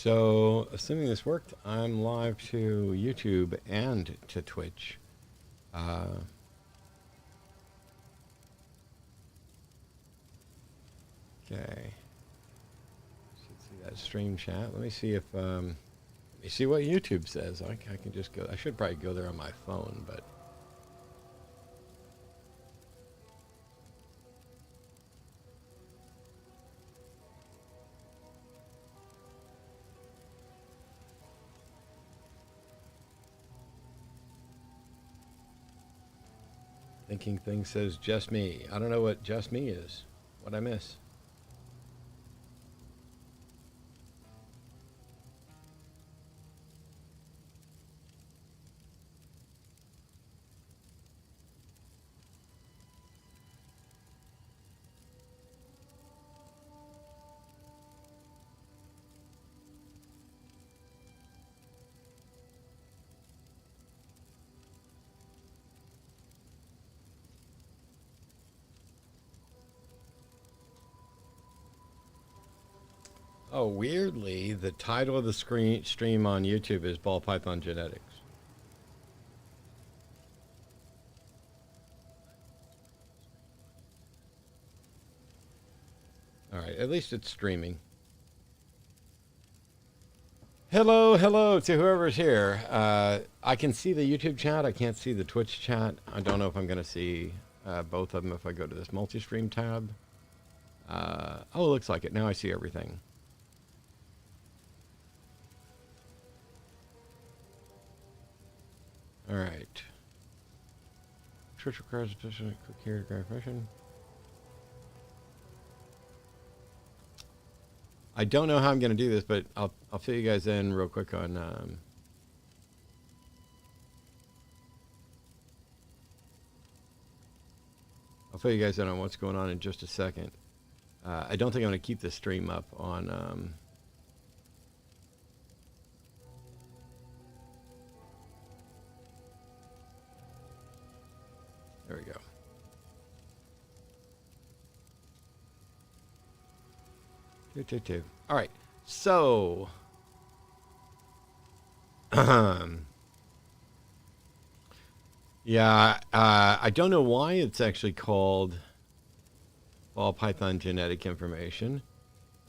So, assuming this worked, I'm live to YouTube and to Twitch. Okay. Should see that stream chat. Let me see if let me see what YouTube says. I can just go. I should probably go there on my phone, but thinking thing says just me. I don't know what just me is. What'd I miss? Oh, weirdly, the title of the stream on YouTube is Ball Python Genetics. All right, at least it's streaming. Hello to whoever's here. I can see the YouTube chat. I can't see the Twitch chat. I don't know if I'm going to see both of them if I go to this multi-stream tab. Oh, it looks like it. Now I see everything. All right. Twitch requires additional quick here confirmation. I don't know how I'm going to do this, but I'll fill you guys in real quick on I'll fill you guys in on what's going on in just a second. I don't think I'm going to keep this stream up on there we go. Two. All right. So, yeah, I don't know why it's actually called Ball Python Genetic Information.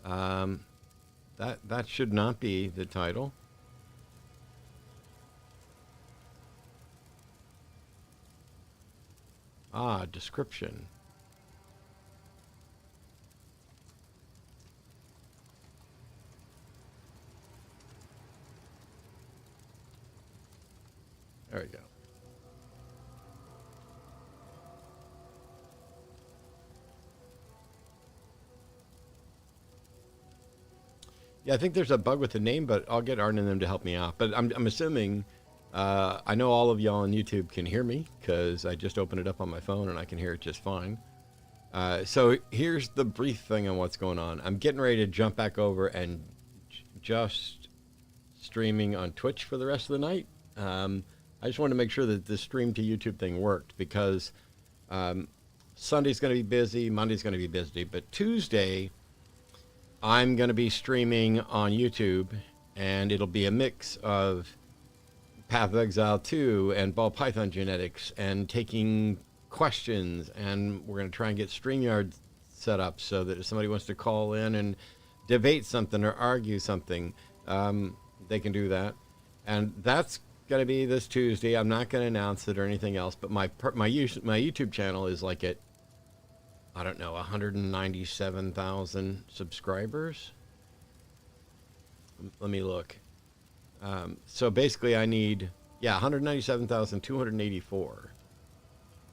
That should not be the title. Description. There we go. Yeah, I think there's a bug with the name, but I'll get Arden and them to help me out. But I'm assuming, I know all of y'all on YouTube can hear me because I just opened it up on my phone and I can hear it just fine. So here's the brief thing on what's going on. I'm getting ready to jump back over and just streaming on Twitch for the rest of the night. I just wanted to make sure that the stream to YouTube thing worked because Sunday's going to be busy, Monday's going to be busy, but Tuesday I'm going to be streaming on YouTube, and it'll be a mix of Path of Exile 2 and Ball Python Genetics and taking questions, and we're going to try and get StreamYard set up so that if somebody wants to call in and debate something or argue something, they can do that. And that's going to be this Tuesday. I'm not going to announce it or anything else, but my YouTube channel is like at, I don't know, 197,000 subscribers. Let me look. So basically I need, 197,284.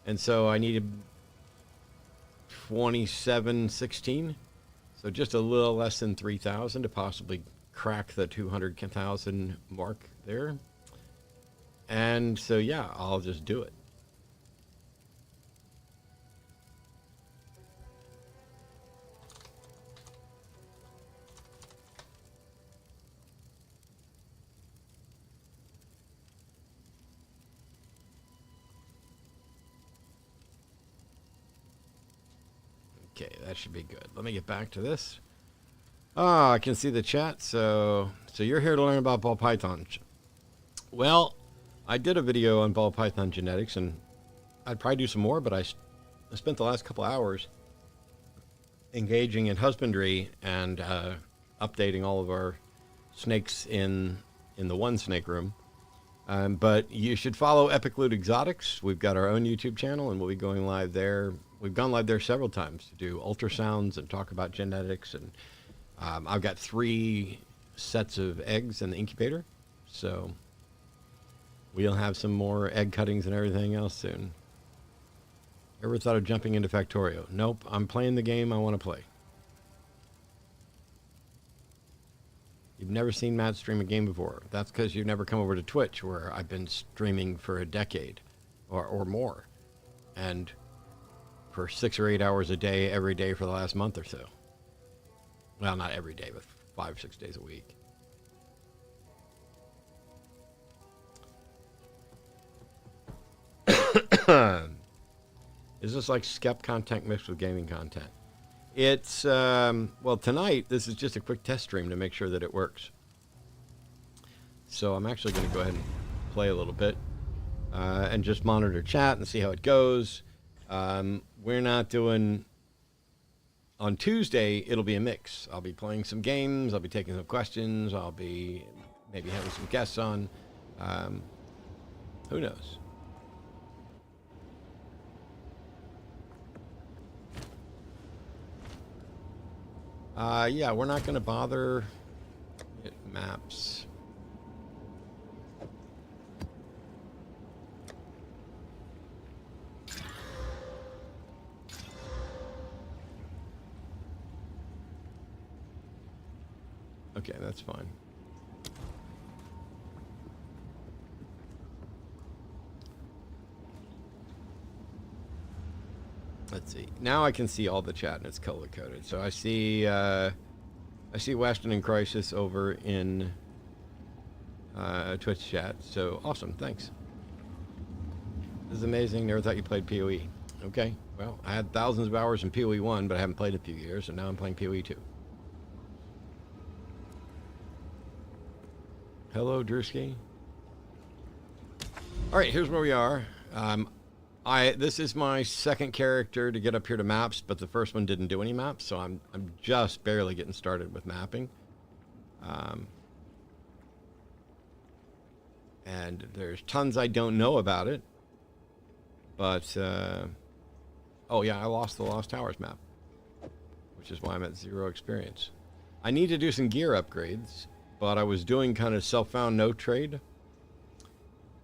And so I needed 2716. So just a little less than 3,000 to possibly crack the 200,000 mark there. And so, yeah, I'll just do it. Okay, that should be good. Let me get back to this. Ah, I can see the chat. So you're here to learn about ball pythons. Well, I did a video on ball python genetics, and I'd probably do some more, but I spent the last couple hours engaging in husbandry and updating all of our snakes in the one snake room. But you should follow Epic Loot Exotics. We've got our own YouTube channel, and we'll be going live there. We've gone live there several times to do ultrasounds and talk about genetics. And I've got 3 sets of eggs in the incubator, so we'll have some more egg cuttings and everything else soon. Ever thought of jumping into Factorio? Nope, I'm playing the game I want to play. You've never seen Matt stream a game before. That's because you've never come over to Twitch, where I've been streaming for a decade or more. And for 6 or 8 hours a day, every day for the last month or so. Well, not every day, but 5 or 6 days a week. Is this like Skep content mixed with gaming content? It's, well, tonight, this is just a quick test stream to make sure that it works. So I'm actually going to go ahead and play a little bit and just monitor chat and see how it goes. We're not doing... On Tuesday, it'll be a mix. I'll be playing some games. I'll be taking some questions. I'll be maybe having some guests on. Who knows? Yeah, we're not going to bother. Hit maps. Okay, that's fine. Let's see. Now I can see all the chat and it's color coded. So I see Weston and Crisis over in Twitch chat. So awesome, thanks. This is amazing. Never thought you played POE. Okay, well, I had thousands of hours in POE 1, but I haven't played in a few years, and now I'm playing POE 2. Hello, Drewski. All right, here's where we are. This is my second character to get up here to maps, but the first one didn't do any maps, so I'm just barely getting started with mapping. And there's tons I don't know about it, but oh yeah, I lost the Lost Towers map, which is why I'm at 0 experience. I need to do some gear upgrades, but I was doing kind of self-found no trade,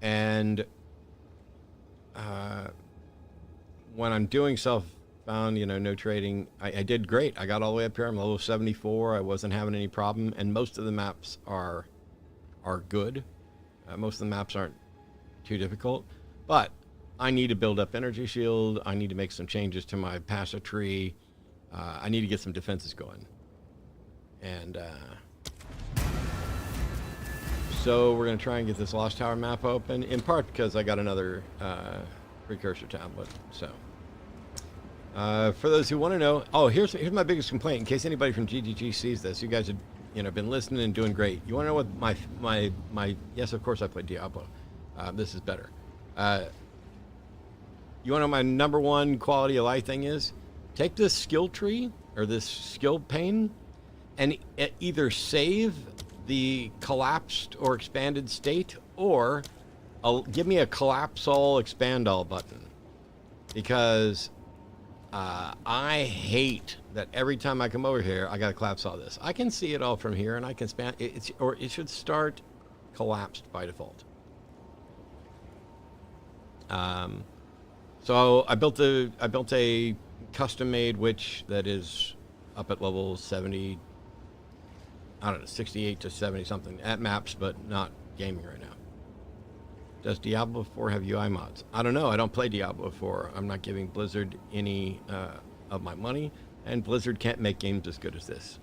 and when I'm doing self-found, you know, no trading, I did great. I got all the way up here. I'm level 74. I wasn't having any problem, and most of the maps are good. Most of the maps aren't too difficult, but I need to build up energy shield. I need to make some changes to my passive tree. I need to get some defenses going, and so we're going to try and get this Lost Tower map open, in part because I got another precursor tablet. So for those who want to know, oh, here's my biggest complaint. In case anybody from GGG sees this, you guys have been listening and doing great. You want to know what my yes, of course I played Diablo. This is better. You want to know my #1 quality of life thing is? Take this skill tree or this skill pane and either save the collapsed or expanded state, or give me a collapse all, expand all button, because I hate that every time I come over here I gotta collapse all this. I can see it all from here and I can span it, or it should start collapsed by default. So I built a custom-made witch that is up at level 70. I don't know, 68 to 70 something at maps, but not gaming right now. Does Diablo 4 have UI mods? I don't know. I don't play Diablo 4. I'm not giving Blizzard any of my money, and Blizzard can't make games as good as this.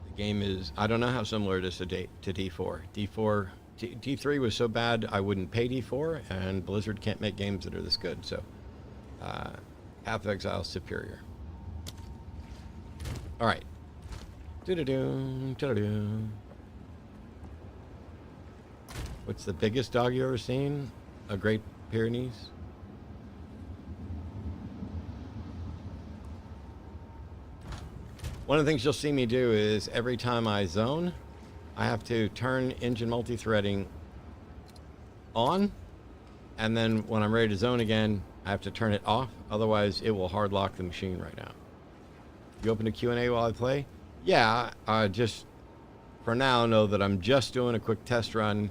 The game is, I don't know how similar it is to D4. D3 was so bad I wouldn't pay D4, and Blizzard can't make games that are this good. So Path of Exile is superior. All right. Do-do-do, do-do-do. What's the biggest dog you ever seen? A Great Pyrenees? One of the things you'll see me do is every time I zone, I have to turn engine multi-threading on, and then when I'm ready to zone again, I have to turn it off. Otherwise, it will hard lock the machine right now. You open a Q&A while I play? Yeah, just for now know that I'm just doing a quick test run,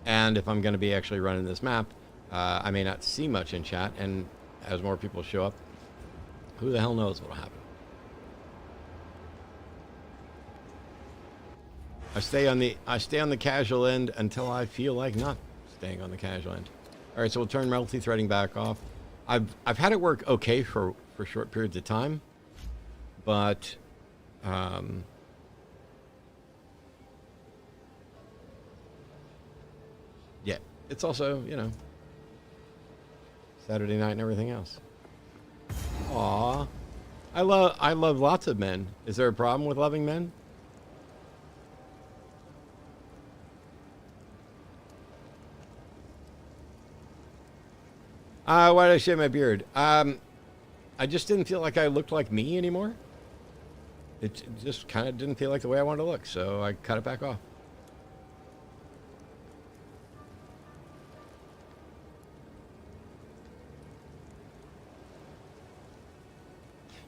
and if I'm going to be actually running this map, I may not see much in chat, and as more people show up, who the hell knows what will happen. I stay on the casual end until I feel like not staying on the casual end. All right, so we'll turn multi-threading back off. I've had it work okay for short periods of time, but yeah, it's also, you know, Saturday night and everything else. Aw, I love lots of men. Is there a problem with loving men? Why did I shave my beard? I just didn't feel like I looked like me anymore. It just kind of didn't feel like the way I wanted to look, so I cut it back off.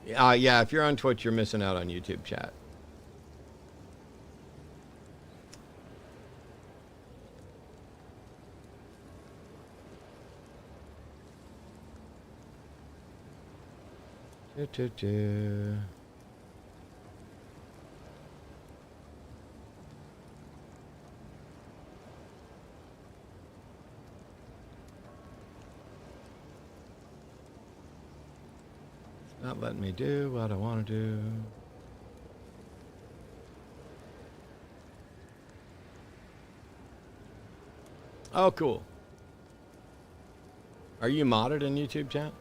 Yeah, if you're on Twitch, you're missing out on YouTube chat. Do. It's not letting me do what I want to do. Oh, cool. Are you modded in YouTube chat?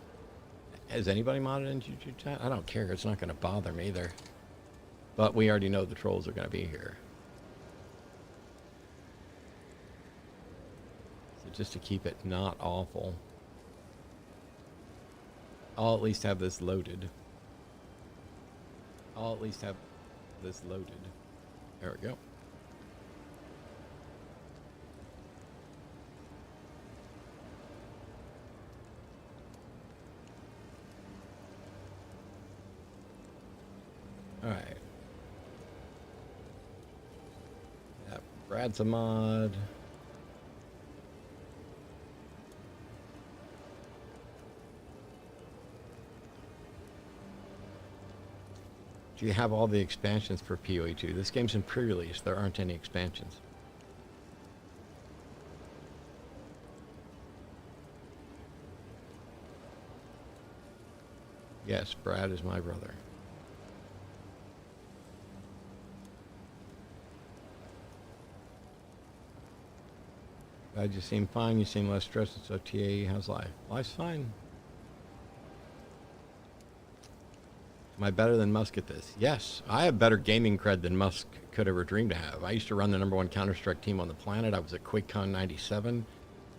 Has anybody modded in YouTube chat? I don't care. It's not going to bother me either. But we already know the trolls are going to be here. So just to keep it not awful, I'll at least have this loaded. There we go. All right. Yeah, Brad's a mod. Do you have all the expansions for POE2? This game's in pre-release. There aren't any expansions. Yes, Brad is my brother. Glad you seem fine. You seem less stressed. It's OTA. How's life? Life's fine. Am I better than Musk at this? Yes. I have better gaming cred than Musk could ever dream to have. I used to run the #1 Counter-Strike team on the planet. I was at QuakeCon 97.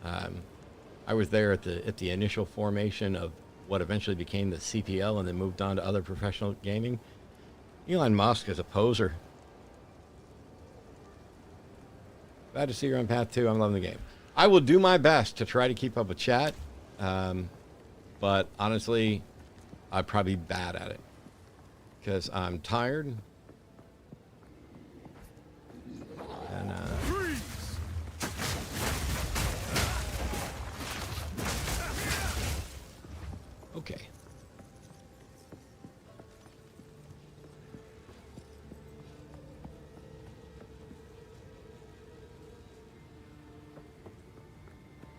I was there at the initial formation of what eventually became the CPL and then moved on to other professional gaming. Elon Musk is a poser. Glad to see you're on path 2. I'm loving the game. I will do my best to try to keep up with chat, but honestly, I'm probably bad at it because I'm tired. And okay.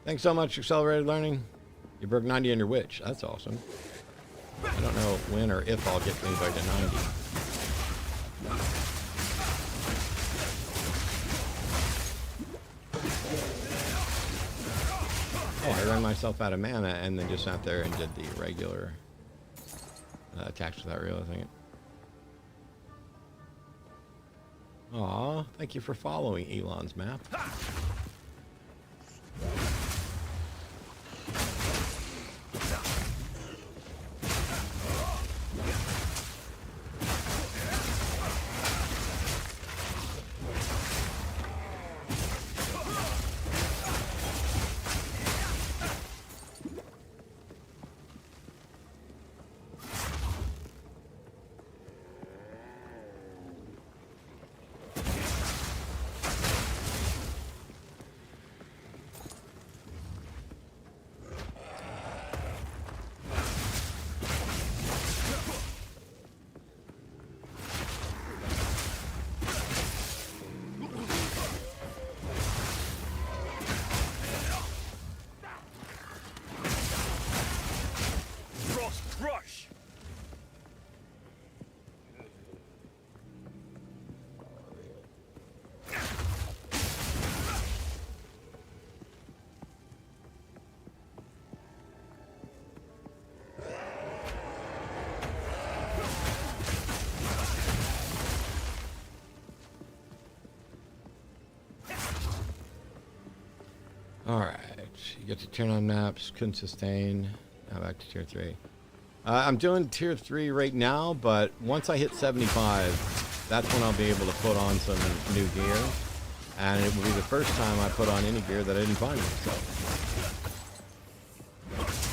Thanks so much, Accelerated Learning. You broke 90 on your witch. That's awesome. I don't know when or if I'll get anybody to 90. Oh, I ran myself out of mana and then just sat there and did the regular attacks without realizing it. Aw, thank you for following Elon's map. Rush! Alright, you get to turn on maps, couldn't sustain. Now back to tier 3. I'm doing tier 3 right now, but once I hit 75, that's when I'll be able to put on some new gear. And it will be the first time I put on any gear that I didn't find myself.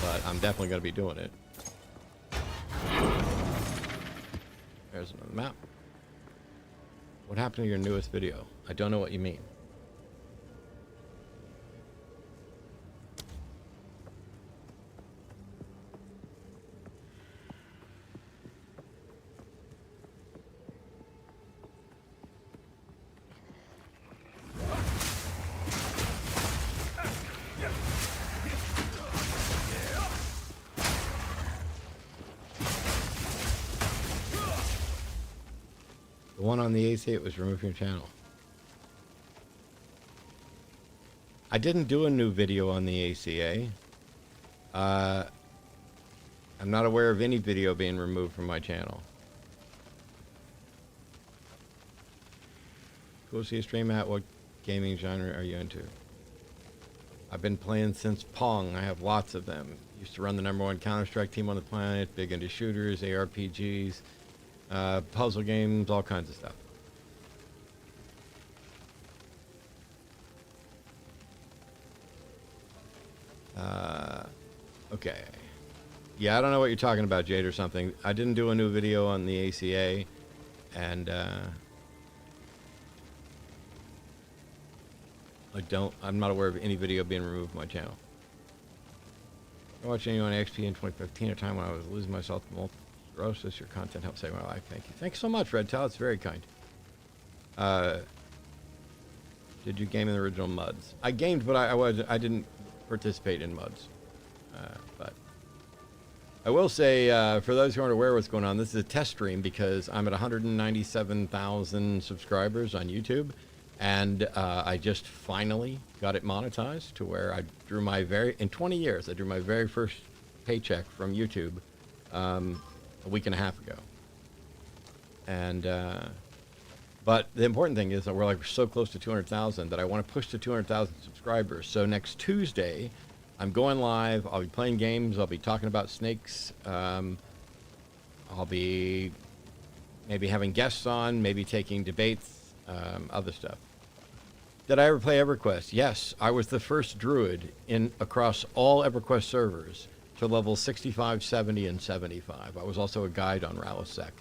But I'm definitely going to be doing it. There's another map. What happened to your newest video? I don't know what you mean. The one on the AC, it was removed from your channel. I didn't do a new video on the ACA. I'm not aware of any video being removed from my channel. Go see a stream at. What gaming genre are you into? I've been playing since Pong. I have lots of them. Used to run the #1 Counter-Strike team on the planet. Big into shooters, ARPGs. Puzzle games, all kinds of stuff. Okay. Yeah, I don't know what you're talking about, Jade, or something. I didn't do a new video on the ACA, and I'm not aware of any video being removed from my channel. I watched anyone on XP in 2015, a time when I was losing myself to multiple sclerosis. Your content helped save my life. Thank you. Thanks so much, Reptile. It's very kind. Did you game in the original MUDs? I gamed, but I didn't participate in MUDs. But I will say, for those who aren't aware of what's going on, this is a test stream because I'm at 197,000 subscribers on YouTube, and I just finally got it monetized to where I drew my in 20 years, I drew my very first paycheck from YouTube a week and a half ago. And but the important thing is that we're so close to 200,000 that I want to push to 200,000 subscribers. So next Tuesday, I'm going live. I'll be playing games. I'll be talking about snakes. I'll be maybe having guests on, maybe taking debates, other stuff. Did I ever play EverQuest? Yes, I was the first druid across all EverQuest servers to level 65, 70, and 75. I was also a guide on Ralisec.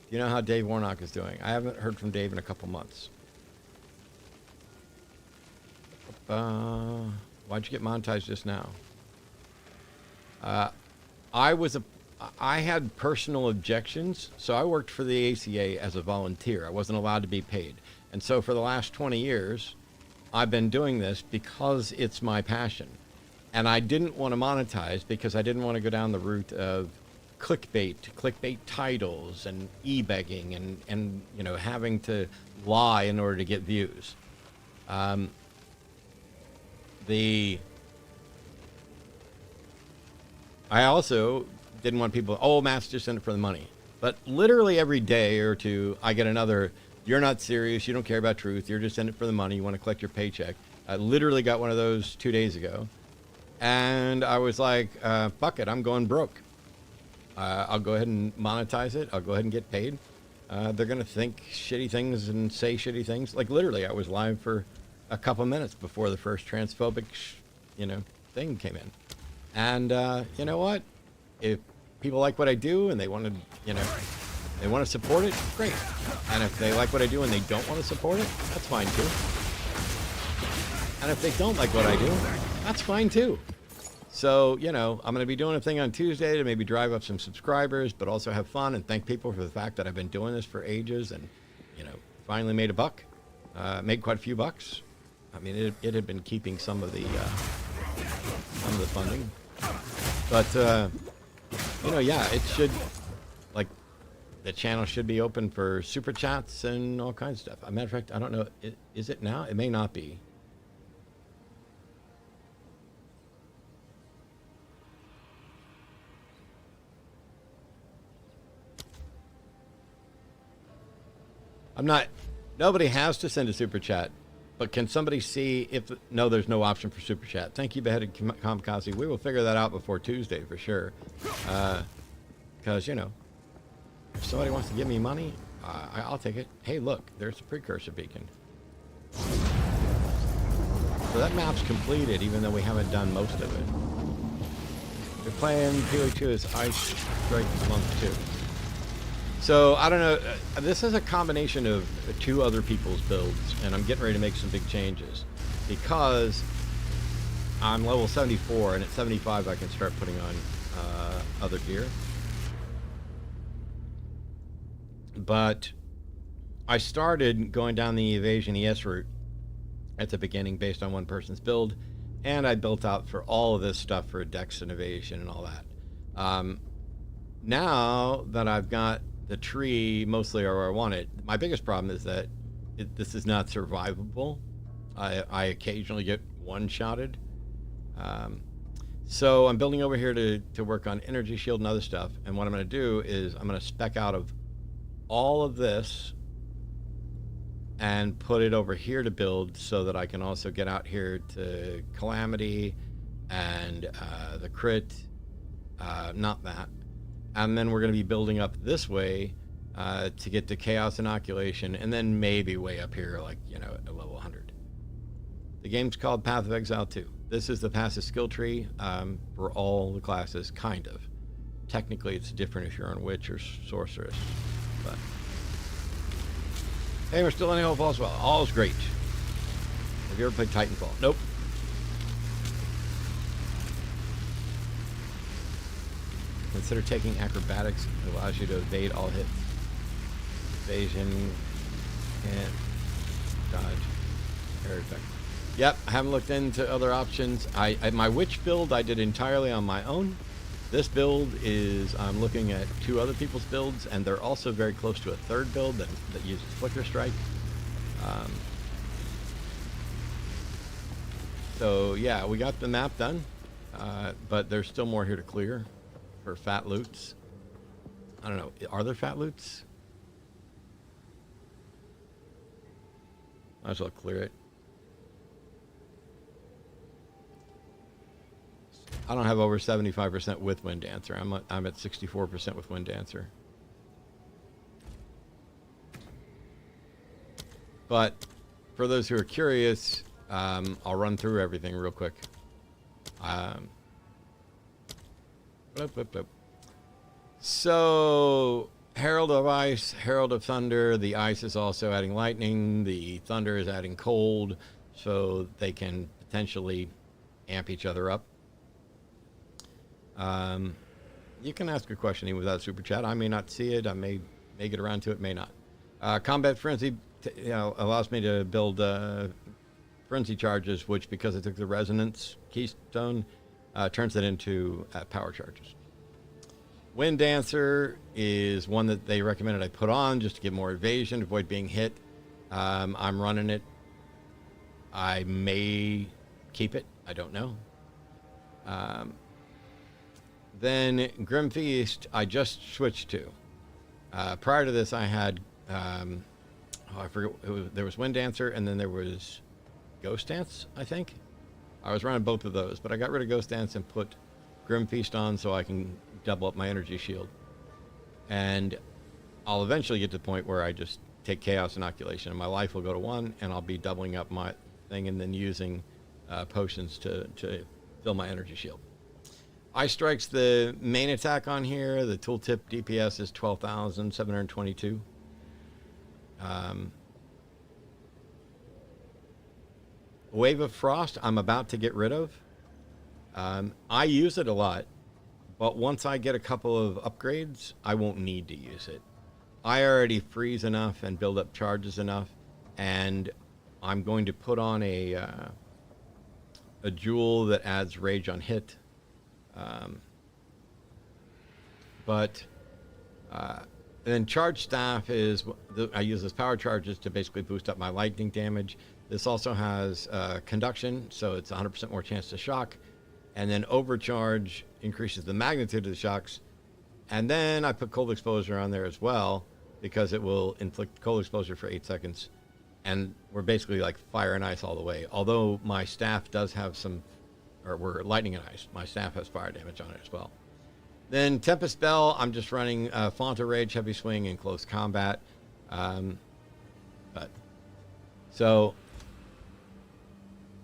Do you know how Dave Warnock is doing? I haven't heard from Dave in a couple months. Why'd you get monetized just now? I had personal objections, so I worked for the ACA as a volunteer. I wasn't allowed to be paid. And so for the last 20 years, I've been doing this because it's my passion. And I didn't want to monetize because I didn't want to go down the route of clickbait titles and e-begging and you know, having to lie in order to get views. I also didn't want people, oh, Matt's just in it for the money. But literally every day or two, I get another, you're not serious, you don't care about truth, you're just in it for the money, you want to collect your paycheck. I literally got one of those 2 days ago. And I was like, fuck it, I'm going broke. I'll go ahead and monetize it. I'll go ahead and get paid. They're going to think shitty things and say shitty things. Like literally, I was live for a couple minutes before the first transphobic, thing came in. And you know what? If people like what I do and they want to, they want to support it, great. And if they like what I do and they don't want to support it, that's fine too. And if they don't like what I do, that's fine too. So, I'm going to be doing a thing on Tuesday to maybe drive up some subscribers, but also have fun and thank people for the fact that I've been doing this for ages and, finally made a buck, made quite a few bucks. I mean, it had been keeping some of the funding, but, yeah, it should, like, the channel should be open for super chats and all kinds of stuff. As a matter of fact, I don't know, is it now? It may not be. Nobody has to send a super chat, but can somebody see if, no, there's no option for super chat. Thank you, Beheaded Kamikaze. We will figure that out before Tuesday for sure. Because, if somebody wants to give me money, I'll take it. Hey, look, there's the precursor beacon. So that map's completed, even though we haven't done most of it. We're playing POE2 as Ice Strike Month 2. So, I don't know, this is a combination of 2 other people's builds, and I'm getting ready to make some big changes. Because I'm level 74, and at 75 I can start putting on other gear. But I started going down the evasion ES route at the beginning based on one person's build, and I built out for all of this stuff for Dex and evasion and all that. Now that I've got the tree mostly where I want it, my biggest problem is that this is not survivable. I occasionally get one-shotted. So I'm building over here to work on energy shield and other stuff, and what I'm going to do is I'm going to spec out of all of this and put it over here to build so that I can also get out here to Calamity and the crit, not that. And then we're going to be building up this way to get to Chaos Inoculation, and then maybe way up here, like, at level 100. The game's called Path of Exile 2. This is the passive skill tree for all the classes, kind of. Technically, it's different if you're on Witch or Sorceress. But hey, we're still in Hill Falls. Well, all's great. Have you ever played Titanfall? Nope. Consider taking acrobatics. It allows you to evade all hits. Evasion, can't dodge, air effect. Yep, I haven't looked into other options. My witch build I did entirely on my own. This build is, I'm looking at 2 other people's builds, and they're also very close to a 3rd build that uses Flicker Strike. So yeah, we got the map done, but there's still more here to clear for fat loots. I don't know, are there fat loots? Might as well clear it. I don't have over 75% with Wind Dancer. I'm at 64% with Wind Dancer. But for those who are curious, I'll run through everything real quick. So, Herald of Ice, Herald of Thunder. The Ice is also adding lightning. The Thunder is adding cold, so they can potentially amp each other up. You can ask a question even without super chat. I may not see it. I may get around to it, may not. Combat Frenzy allows me to build frenzy charges, which, because I took the resonance keystone, turns it into power charges. Wind Dancer is one that they recommended I put on just to get more evasion, avoid being hit. I'm running it. I may keep it. I don't know. Then Grim Feast, I just switched to. Prior to this, I had, I forget, there was Wind Dancer, and then there was Ghost Dance, I think. I was running both of those, but I got rid of Ghost Dance and put Grim Feast on so I can double up my energy shield. And I'll eventually get to the point where I just take Chaos Inoculation, and my life will go to 1, and I'll be doubling up my thing and then using potions to fill my energy shield. Eye Strike's the main attack on here. The tooltip DPS is 12,722. Wave of Frost, I'm about to get rid of. I use it a lot, but once I get a couple of upgrades, I won't need to use it. I already freeze enough and build up charges enough, and I'm going to put on a jewel that adds rage on hit. And then Charge Staff is, I use this power charges to basically boost up my lightning damage. This also has conduction, so it's 100% more chance to shock. And then Overcharge increases the magnitude of the shocks. And then I put Cold Exposure on there as well, because it will inflict cold exposure for 8 seconds. And we're basically like fire and ice all the way. Although my staff does have some, or we're lightning and ice, my staff has fire damage on it as well. Then Tempest Spell, I'm just running Fonta Rage, Heavy Swing, and Close Combat. So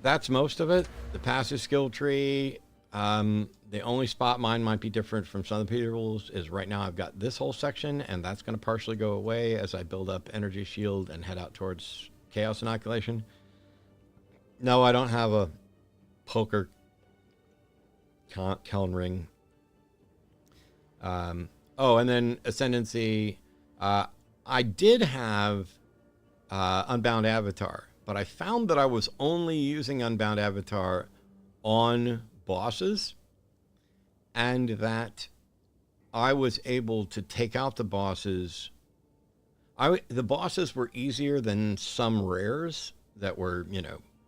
that's most of it. The passive skill tree, the only spot mine might be different from some of the people's is right now I've got this whole section, and that's going to partially go away as I build up Energy Shield and head out towards Chaos Inoculation. No, I don't have a poker Keln ring. Oh, and then Ascendancy. I did have Unbound Avatar, but I found that I was only using Unbound Avatar on bosses, and that I was able to take out the bosses. The bosses were easier than some rares that were,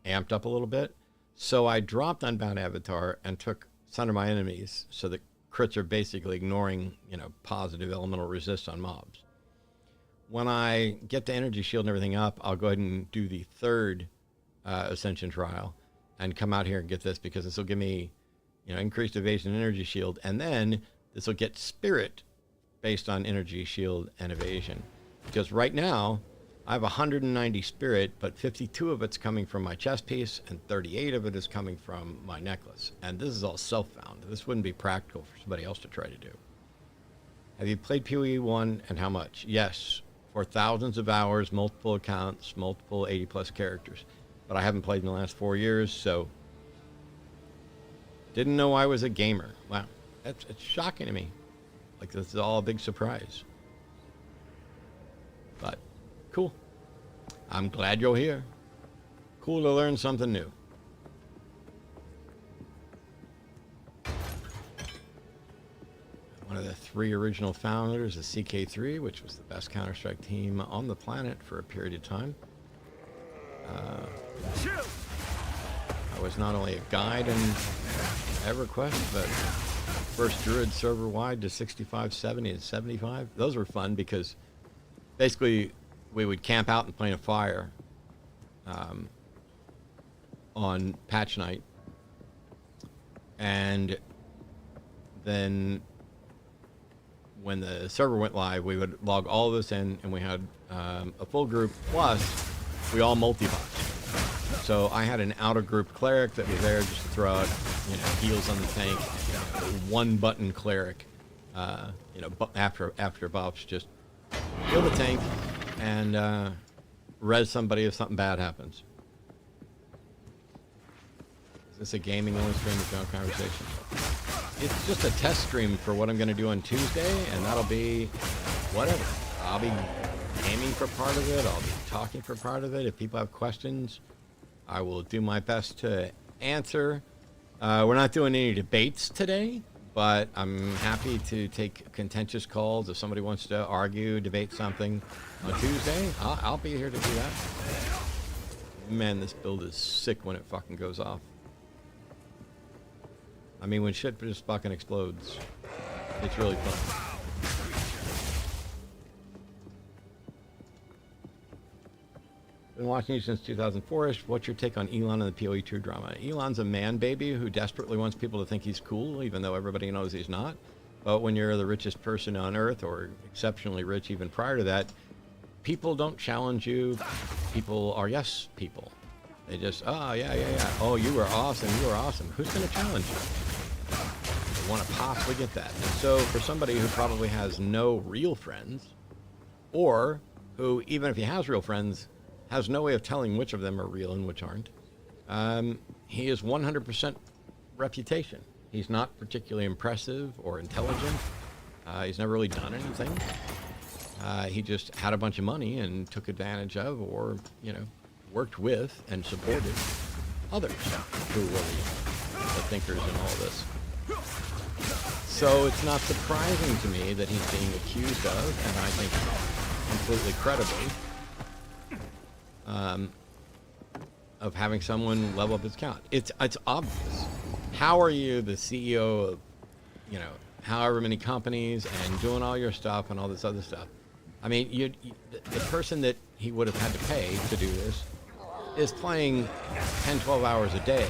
amped up a little bit. So I dropped Unbound Avatar and took Sunder My Enemies, so that crits are basically ignoring, positive elemental resist on mobs. When I get the energy shield and everything up, I'll go ahead and do the third Ascension trial and come out here and get this, because this will give me, increased evasion and energy shield. And then this will get spirit based on energy shield and evasion. Because right now I have 190 spirit, but 52 of it's coming from my chest piece and 38 of it is coming from my necklace. And this is all self-found. This wouldn't be practical for somebody else to try to do. Have you played POE1 and how much? Yes, for thousands of hours, multiple accounts, multiple 80+ characters. But I haven't played in the last 4 years, so didn't know I was a gamer. Wow, it's shocking to me. Like, this is all a big surprise. But cool. I'm glad you're here. Cool to learn something new. One of the 3 original founders of CK3, which was the best Counter-Strike team on the planet for a period of time. I was not only a guide in EverQuest, but first Druid server-wide to 65, 70, and 75. Those were fun because basically we would camp out and play a fire on patch night. And then when the server went live, we would log all of us in, and we had a full group, plus we all multi-boxed. So I had an outer group cleric that was there just to throw out, heals on the tank. One button cleric, after buffs, just heal the tank and res somebody if something bad happens. Is this a gaming only stream with no conversation? It's just a test stream for what I'm going to do on Tuesday, and that'll be whatever. I'll be gaming for part of it. I'll be talking for part of it. If people have questions, I will do my best to answer. We're not doing any debates today, but I'm happy to take contentious calls. If somebody wants to argue, debate something on Tuesday, I'll be here to do that. Man, this build is sick when it fucking goes off. I mean, when shit just fucking explodes, it's really fun. Been watching you since 2004-ish. What's your take on Elon and the POE2 drama? Elon's a man baby who desperately wants people to think he's cool, even though everybody knows he's not. But when you're the richest person on earth, or exceptionally rich even prior to that, people don't challenge you. People are yes people. They just, oh, yeah. Oh, you were awesome. You were awesome. Who's going to challenge you? They want to possibly get that. And so for somebody who probably has no real friends, or who, even if he has real friends, has no way of telling which of them are real and which aren't, he is 100% reputation. He's not particularly impressive or intelligent. He's never really done anything. He just had a bunch of money and took advantage of, or, worked with and supported others who were the thinkers in all this. So it's not surprising to me that he's being accused of, and I think completely credibly, of having someone level up his count. It's obvious. How are you the CEO of, however many companies and doing all your stuff and all this other stuff? I mean, the person that he would have had to pay to do this is playing 10, 12 hours a day.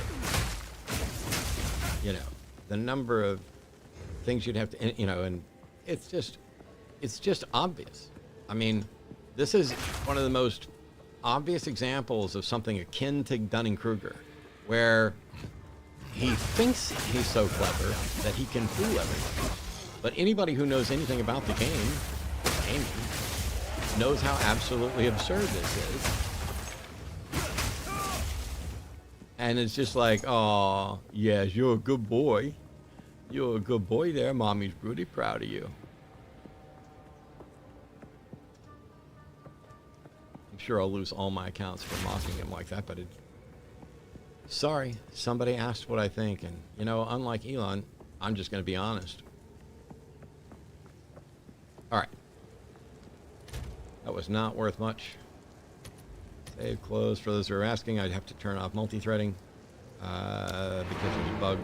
The number of things you'd have to, and it's just obvious. I mean, this is one of the most obvious examples of something akin to Dunning-Kruger, where he thinks he's so clever that he can fool everyone. But anybody who knows anything about the game, gaming, knows how absolutely absurd this is. And it's just like, oh, yes, you're a good boy. You're a good boy there. Mommy's really proud of you. I'm sure I'll lose all my accounts for mocking him like that, but sorry, somebody asked what I think, and, unlike Elon, I'm just going to be honest. All right. That was not worth much. Save close. For those who are asking, I'd have to turn off multi-threading because there's a bug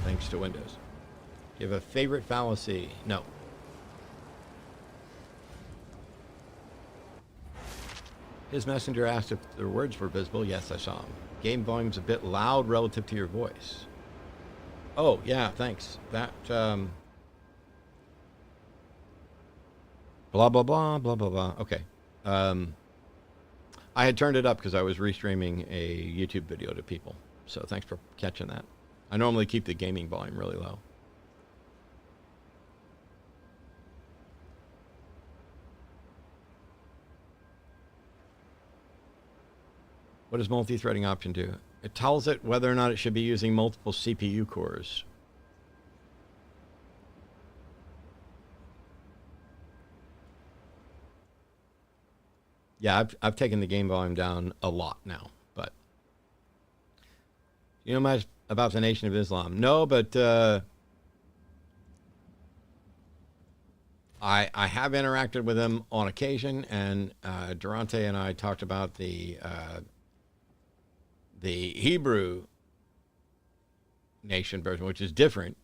thanks to Windows. Do you have a favorite fallacy? No. His messenger asked if the words were visible. Yes, I saw him. Game volume's a bit loud relative to your voice. Oh, yeah, thanks. That, blah, blah, blah, blah, blah, blah. Okay. I had turned it up because I was restreaming a YouTube video to people. So thanks for catching that. I normally keep the gaming volume really low. What does multi-threading option do? It tells it whether or not it should be using multiple CPU cores. Yeah, I've taken the game volume down a lot now, but you know much about the Nation of Islam? No, but I have interacted with them on occasion, and Durante and I talked about the Hebrew Nation version, which is different.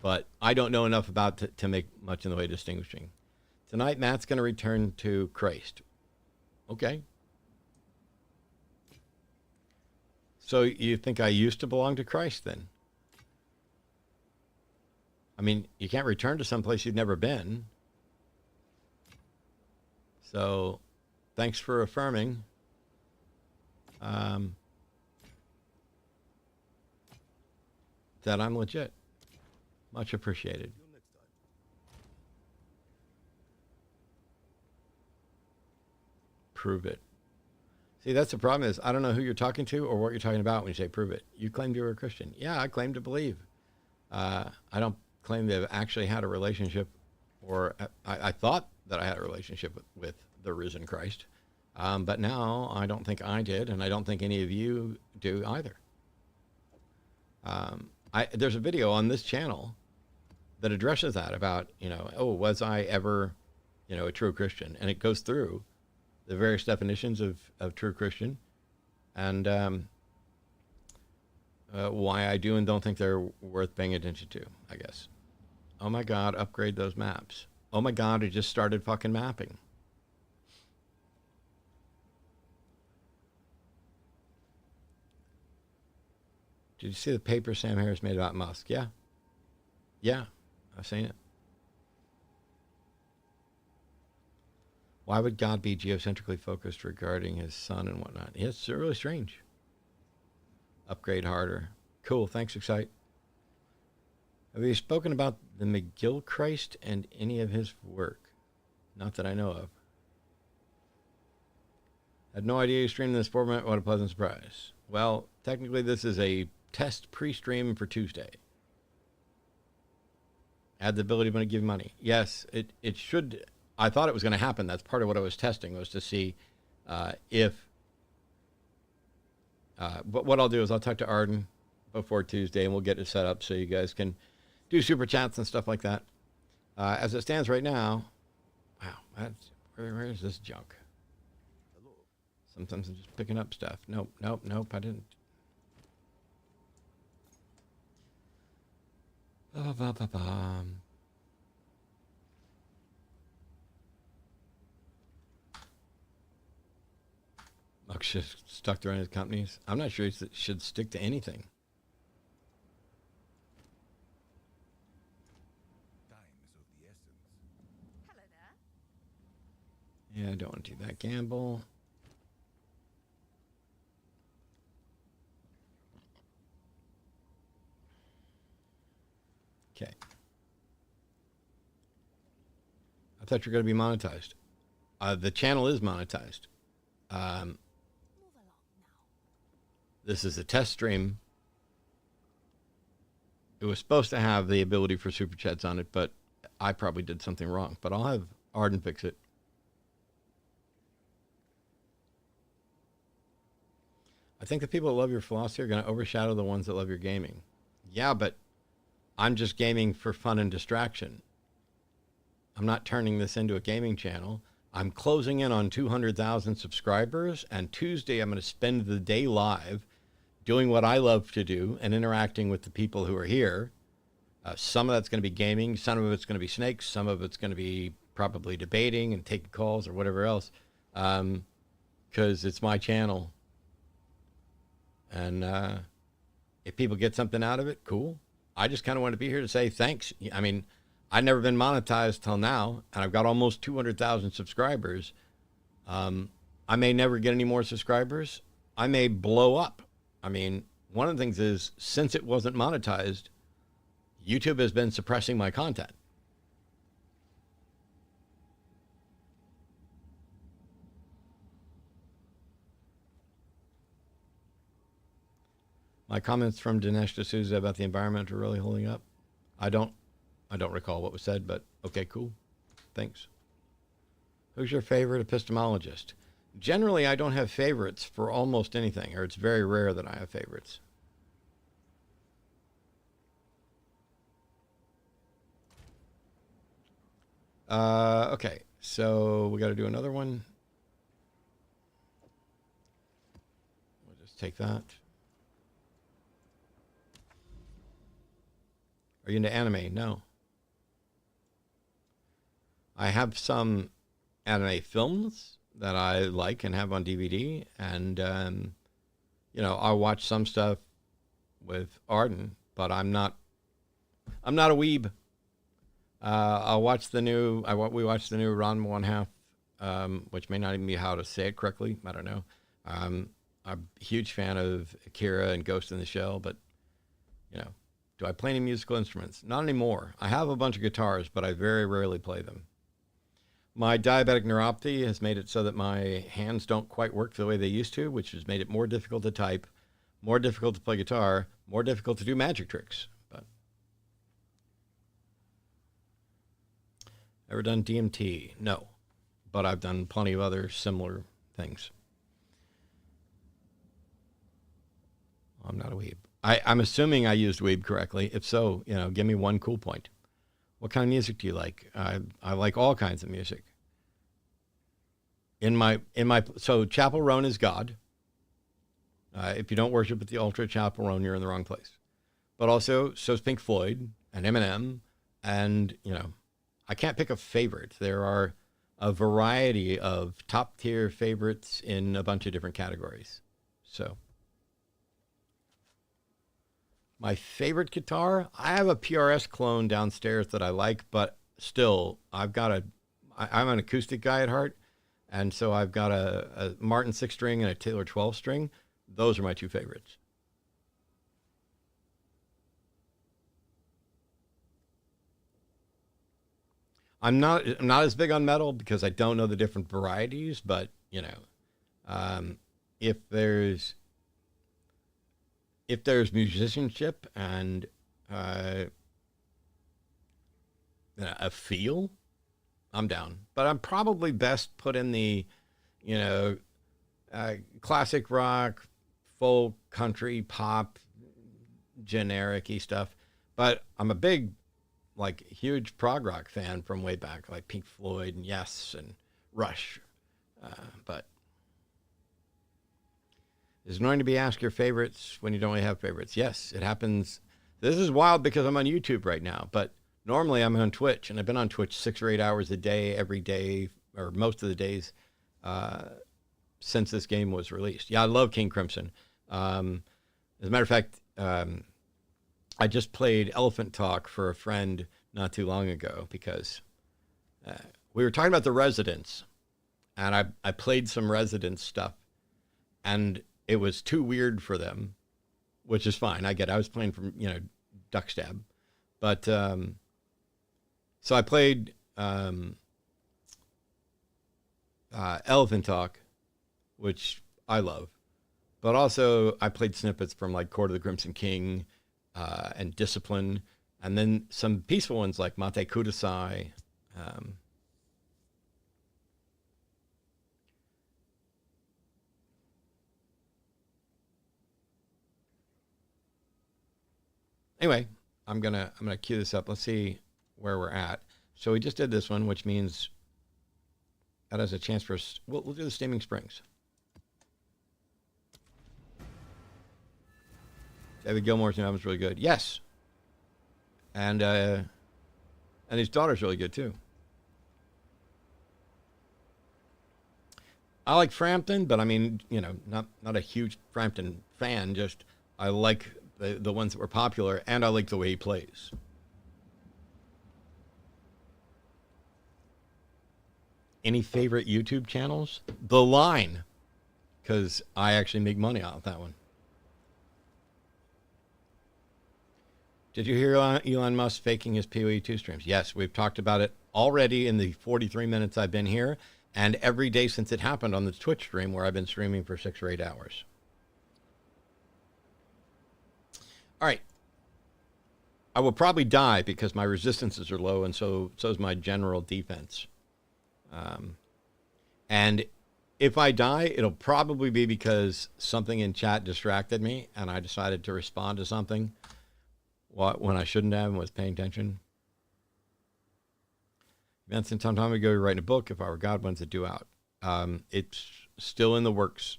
But I don't know enough about to make much in the way of distinguishing. Tonight, Matt's going to return to Christ. Okay. So you think I used to belong to Christ then? I mean, you can't return to someplace you've never been. So thanks for affirming. That I'm legit. Much appreciated. Prove it. See, that's the problem is I don't know who you're talking to or what you're talking about when you say prove it. You claimed you were a Christian. Yeah, I claim to believe. I don't claim to have actually had a relationship, or I thought that I had a relationship with the risen Christ. But now I don't think I did, and I don't think any of you do either. There's a video on this channel that addresses that about, oh, was I ever, a true Christian? And it goes through the various definitions of true Christian and why I do and don't think they're worth paying attention to, I guess. Oh my God, upgrade those maps. Oh my God, it just started fucking mapping. Did you see the paper Sam Harris made about Musk? Yeah. Yeah, I've seen it. Why would God be geocentrically focused regarding his son and whatnot? It's really strange. Upgrade harder. Cool, thanks, Excite. Have you spoken about the McGill Christ and any of his work? Not that I know of. Had no idea you streamed this format. What a pleasant surprise. Well, technically this is a test pre-stream for Tuesday. Add the ability to give money. Yes, it should. I thought it was going to happen. That's part of what I was testing, was to see if... but what I'll do is I'll talk to Arden before Tuesday, and we'll get it set up so you guys can do super chats and stuff like that. As it stands right now... Wow, where is this junk? Sometimes I'm just picking up stuff. Nope, I didn't. Muck stuck to his companies. I'm not sure he should stick to anything. Time is of the essence. Hello there. Yeah, I don't want to do that gamble. Okay. I thought you were going to be monetized. The channel is monetized. Move along now. This is a test stream. It was supposed to have the ability for super chats on it, but I probably did something wrong. But I'll have Arden fix it. I think the people that love your philosophy are going to overshadow the ones that love your gaming. Yeah, but I'm just gaming for fun and distraction. I'm not turning this into a gaming channel. I'm closing in on 200,000 subscribers, and Tuesday I'm going to spend the day live doing what I love to do and interacting with the people who are here. Some of that's going to be gaming, some of it's going to be snakes, some of it's going to be probably debating and taking calls or whatever else, because it's my channel. And if people get something out of it, cool. I just kind of want to be here to say thanks. I mean, I've never been monetized till now, and I've got almost 200,000 subscribers. I may never get any more subscribers. I may blow up. I mean, one of the things is, since it wasn't monetized, YouTube has been suppressing my content. My comments from Dinesh D'Souza about the environment are really holding up. I don't recall what was said, but okay, cool. Thanks. Who's your favorite epistemologist? Generally, I don't have favorites for almost anything, or it's very rare that I have favorites. Okay, so we got to do another one. We'll just take that. Are you into anime? No. I have some anime films that I like and have on DVD, and you know, I'll watch some stuff with Arden, but I'm not a weeb. I'll watch the new. We watched the new Ron One Half, which may not even be how to say it correctly. I don't know. I'm a huge fan of Akira and Ghost in the Shell, but you know. Do I play any musical instruments? Not anymore. I have a bunch of guitars, but I very rarely play them. My diabetic neuropathy has made it so that my hands don't quite work the way they used to, which has made it more difficult to type, more difficult to play guitar, more difficult to do magic tricks. But ever done DMT? No. But I've done plenty of other similar things. I'm not a weeb. I'm assuming I used weeb correctly. If so, you know, give me one cool point. What kind of music do you like? I like all kinds of music. So Chapel Roan is God. If you don't worship at the altar of Chapel Roan, you're in the wrong place. But also, so is Pink Floyd and Eminem, and you know, I can't pick a favorite. There are a variety of top tier favorites in a bunch of different categories. So my favorite guitar, I have a PRS clone downstairs that I like, but still I'm an acoustic guy at heart. And so I've got a Martin 6-string and a Taylor 12-string. Those are my two favorites. I'm not as big on metal because I don't know the different varieties, but you know, if there's musicianship and a feel, I'm down. But I'm probably best put in the, you know, classic rock, folk, country, pop, generic-y stuff. But I'm a big, like, huge prog rock fan from way back, like Pink Floyd and Yes and Rush. But it's annoying to be asked your favorites when you don't really have favorites. Yes, it happens. This is wild because I'm on YouTube right now, but normally I'm on Twitch, and I've been on Twitch 6 or 8 hours a day, every day, or most of the days since this game was released. Yeah, I love King Crimson. As a matter of fact, I just played Elephant Talk for a friend not too long ago because we were talking about the Residents, and I played some Residents stuff, and it was too weird for them, which is fine. I get it. I was playing from, you know, Duckstab. But so I played Elephant Talk, which I love. But also I played snippets from like Court of the Crimson King and Discipline, and then some peaceful ones like Mate Kudasai. Anyway, I'm gonna cue this up. Let's see where we're at. So we just did this one, which means that has a chance for us. We'll do the Steaming Springs. David Gilmour's new album's really good. Yes, and his daughter's really good too. I like Frampton, but I mean, you know, not a huge Frampton fan. Just I like the ones that were popular, and I like the way he plays. Any favorite YouTube channels? The Line, because I actually make money off that one. Did you hear Elon Musk faking his POE2 streams? Yes, we've talked about it already in the 43 minutes I've been here, and every day since it happened on the Twitch stream where I've been streaming for 6 or 8 hours. All right. I will probably die because my resistances are low, and so is my general defense. And if I die, it'll probably be because something in chat distracted me, and I decided to respond to something when I shouldn't have and was paying attention. Vincent, some time ago, you're writing a book. If I Were God, when's it due out? It's still in the works.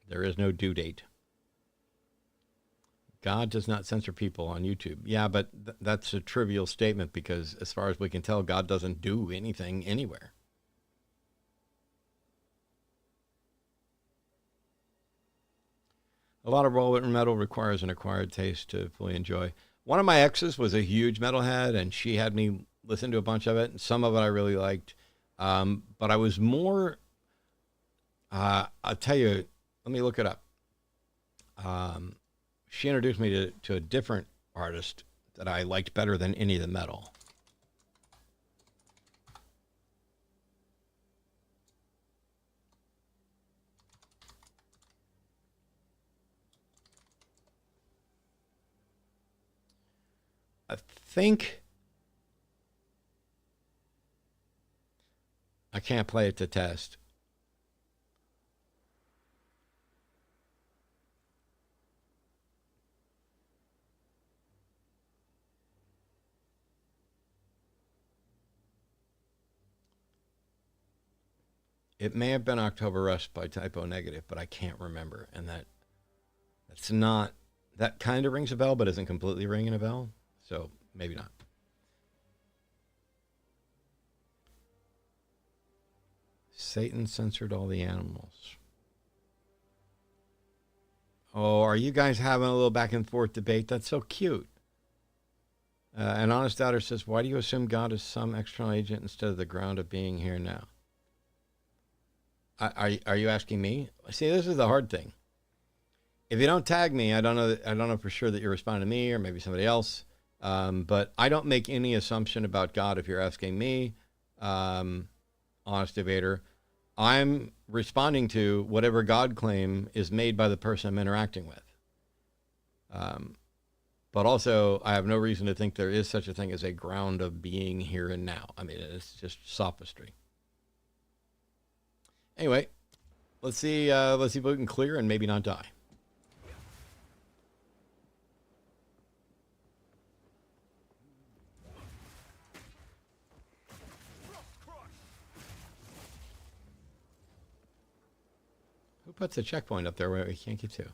There is no due date. God does not censor people on YouTube. Yeah, but that's a trivial statement because as far as we can tell, God doesn't do anything anywhere. A lot of roll metal requires an acquired taste to fully enjoy. One of my exes was a huge metalhead, and she had me listen to a bunch of it, and some of it I really liked. But I was more, I'll tell you, let me look it up. She introduced me to a different artist that I liked better than any of the metal. I think I can't play it to test. It may have been October Rust by Typo Negative, but I can't remember. And that's not, that kind of rings a bell, but isn't completely ringing a bell. So maybe not. Satan censored all the animals. Oh, are you guys having a little back and forth debate? That's so cute. An honest doubter says, why do you assume God is some external agent instead of the ground of being here now? Are you asking me? See, this is the hard thing. If you don't tag me, I don't know for sure that you're responding to me or maybe somebody else. But I don't make any assumption about God if you're asking me, honest debater. I'm responding to whatever God claim is made by the person I'm interacting with. But also, I have no reason to think there is such a thing as a ground of being here and now. I mean, it's just sophistry. Anyway, let's see if we can clear and maybe not die. Who puts a checkpoint up there where we can't get to?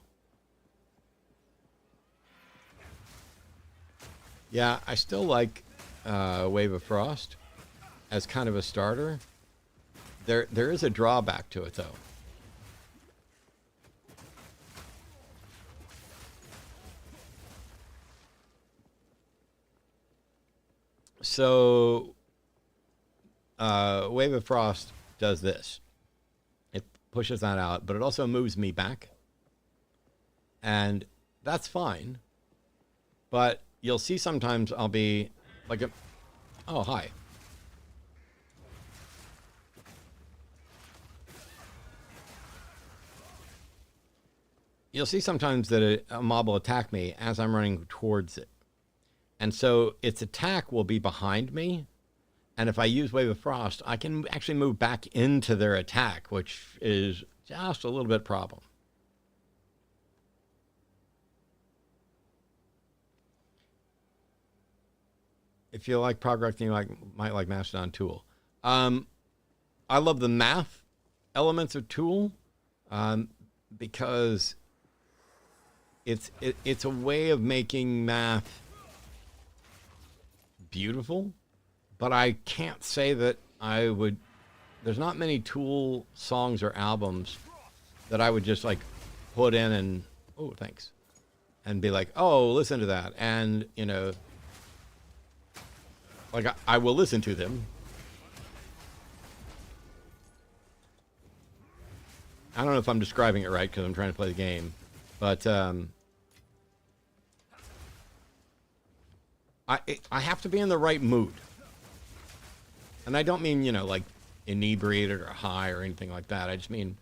Yeah, I still like Wave of Frost as kind of a starter. There is a drawback to it, though. So, Wave of Frost does this. It pushes that out, but it also moves me back. And that's fine. But you'll see sometimes I'll be like, oh, hi. You'll see sometimes that a mob will attack me as I'm running towards it. And so its attack will be behind me. And if I use Wave of Frost, I can actually move back into their attack, which is just a little bit problem. If you like prog rock, then you might like Mastodon Tool. I love the math elements of Tool because it's a way of making math beautiful, but I can't say that I would. There's not many Tool songs or albums that I would just like put in and oh thanks, and be like, oh, listen to that, and you know. Like, I will listen to them. I don't know if I'm describing it right because I'm trying to play the game. But I have to be in the right mood. And I don't mean, you know, like inebriated or high or anything like that. I just mean...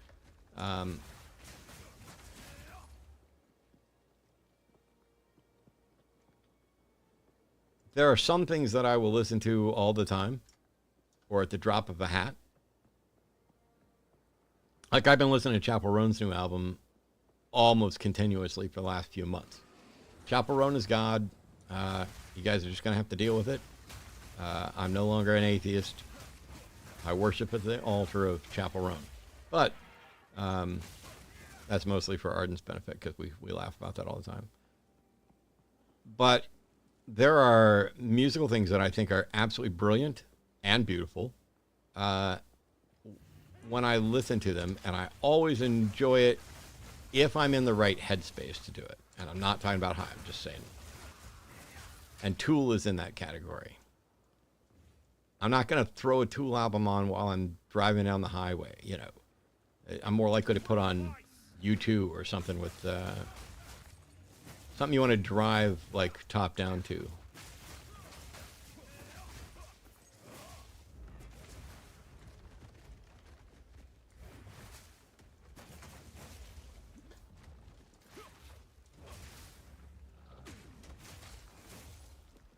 there are some things that I will listen to all the time or at the drop of a hat. Like I've been listening to Chapel Roan's new album almost continuously for the last few months. Chapel Roan is God. You guys are just going to have to deal with it. I'm no longer an atheist. I worship at the altar of Chapel Roan. But that's mostly for Arden's benefit because we laugh about that all the time. But there are musical things that I think are absolutely brilliant and beautiful when I listen to them, and I always enjoy it if I'm in the right headspace to do it. And I'm not talking about high, I'm just saying. And Tool is in that category. I'm not going to throw a Tool album on while I'm driving down the highway, you know. I'm more likely to put on U2 or something with... something you want to drive, like, top down to.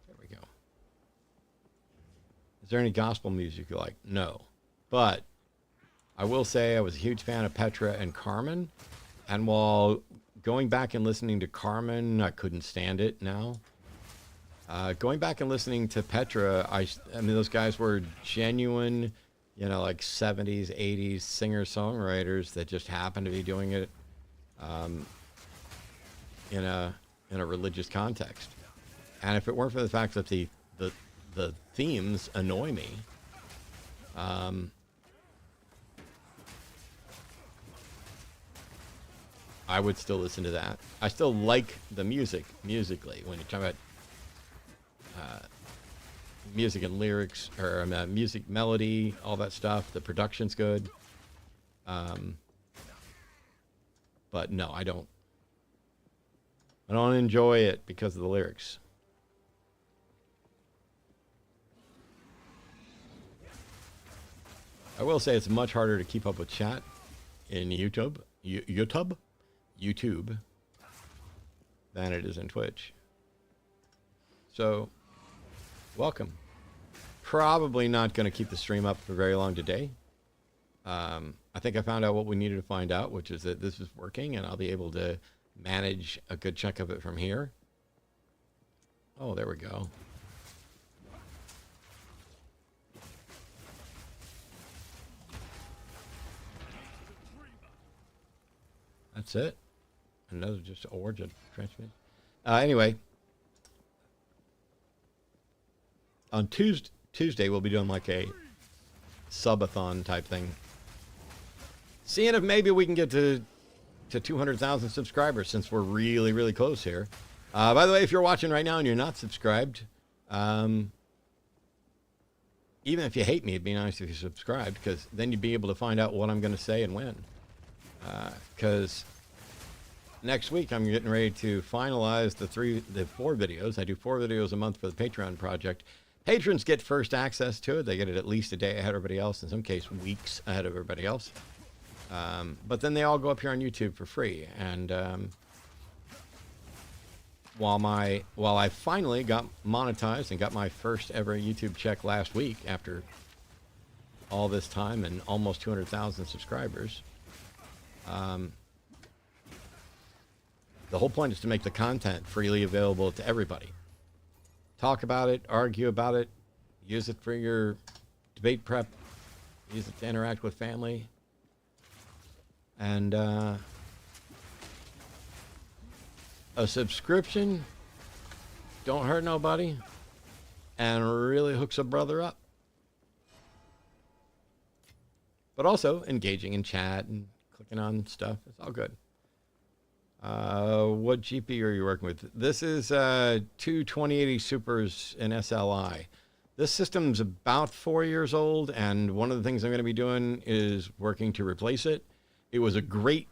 There we go. Is there any gospel music you like? No. But I will say I was a huge fan of Petra and Carmen. And while... going back and listening to Carmen, I couldn't stand it now. Going back and listening to Petra, I mean, those guys were genuine, you know, like 70s, 80s singer-songwriters that just happened to be doing it in a religious context. And if it weren't for the fact that the I would still listen to that. I still like the music musically when you talk about music and lyrics, or music, melody, all that stuff. The production's good. But no, I don't enjoy it because of the lyrics. I will say it's much harder to keep up with chat in YouTube than it is in Twitch. So, welcome. Probably not going to keep the stream up for very long today. I think I found out what we needed to find out, which is that this is working, and I'll be able to manage a good chunk of it from here. Oh, there we go. That's it. Another just origin transmit. Anyway, on Tuesday we'll be doing like a subathon type thing, seeing if maybe we can get to 200,000 subscribers, since we're really close here. By the way, if you're watching right now and you're not subscribed, even if you hate me, it'd be nice if you subscribed, because then you'd be able to find out what I'm going to say and when. Because next week I'm getting ready to finalize the 4 videos. I do 4 videos a month for the Patreon project. Patrons get first access to it. They get it at least a day ahead of everybody else, in some cases weeks ahead of everybody else. But then they all go up here on YouTube for free. And while I finally got monetized and got my first ever YouTube check last week after all this time and almost 200,000 subscribers, the whole point is to make the content freely available to everybody. Talk about it, argue about it, use it for your debate prep, use it to interact with family. And a subscription don't hurt nobody and really hooks a brother up. But also engaging in chat and clicking on stuff. It's all good. What GP are you working with? This is 2 2080 Supers in SLI. This system's about 4 years old, and one of the things I'm going to be doing is working to replace it. It was a great,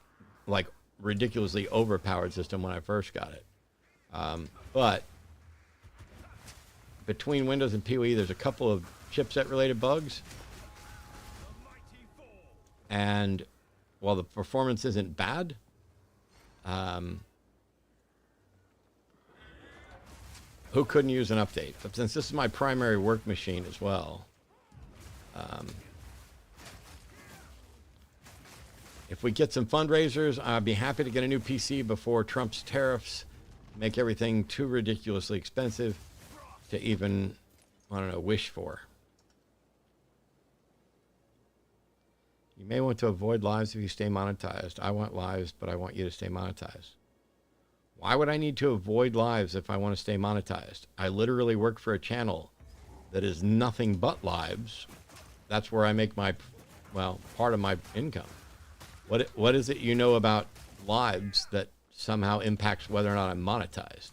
like, ridiculously overpowered system when I first got it. But between Windows and POE, there's a couple of chipset-related bugs. And while the performance isn't bad, who couldn't use an update? But since this is my primary work machine as well, if we get some fundraisers, I'd be happy to get a new PC before Trump's tariffs make everything too ridiculously expensive to even, I don't know, wish for. You may want to avoid lives if you stay monetized. I want lives, but I want you to stay monetized. Why would I need to avoid lives if I want to stay monetized? I literally work for a channel that is nothing but lives. That's where I make my, well, part of my income. What is it you know about lives that somehow impacts whether or not I'm monetized?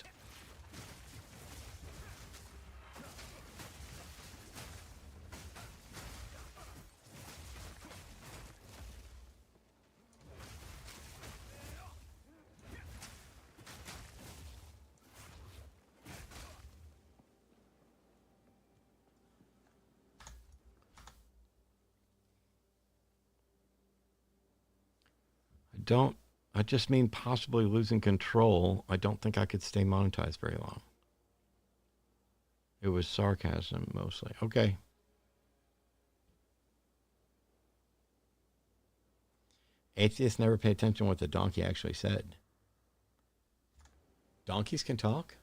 I just mean possibly losing control. I don't think I could stay monetized very long. It was sarcasm mostly. Okay. Atheists never pay attention to what the donkey actually said. Donkeys can talk?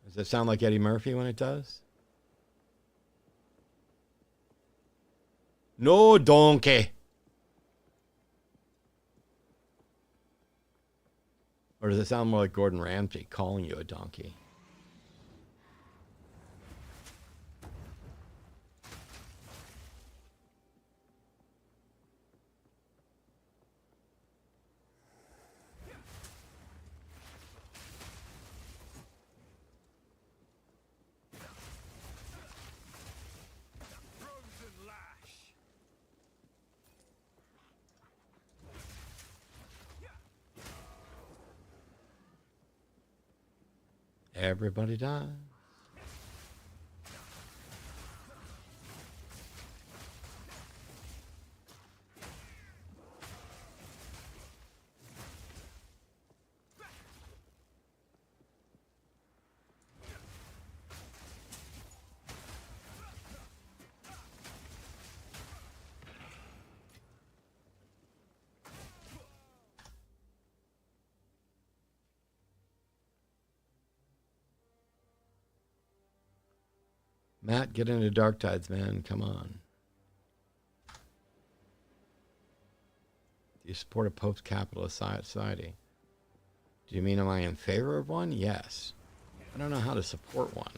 Does it sound like Eddie Murphy when it does? No donkey. Or does it sound more like Gordon Ramsay calling you a donkey? Everybody dies. Matt, get into Dark Tides, man. Come on. Do you support a post-capitalist society? Do you mean am I in favor of one? Yes. I don't know how to support one.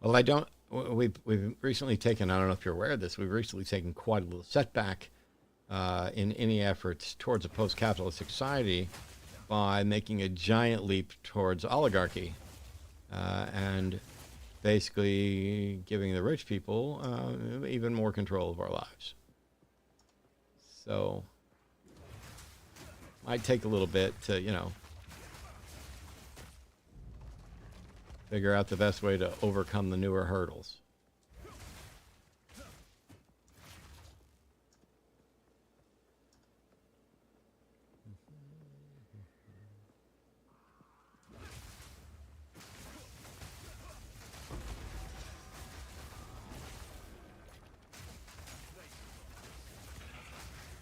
Well, I don't. We've recently taken. I don't know if you're aware of this. We've recently taken quite a little setback in any efforts towards a post-capitalist society by making a giant leap towards oligarchy and basically giving the rich people even more control of our lives. So, might take a little bit to, figure out the best way to overcome the newer hurdles.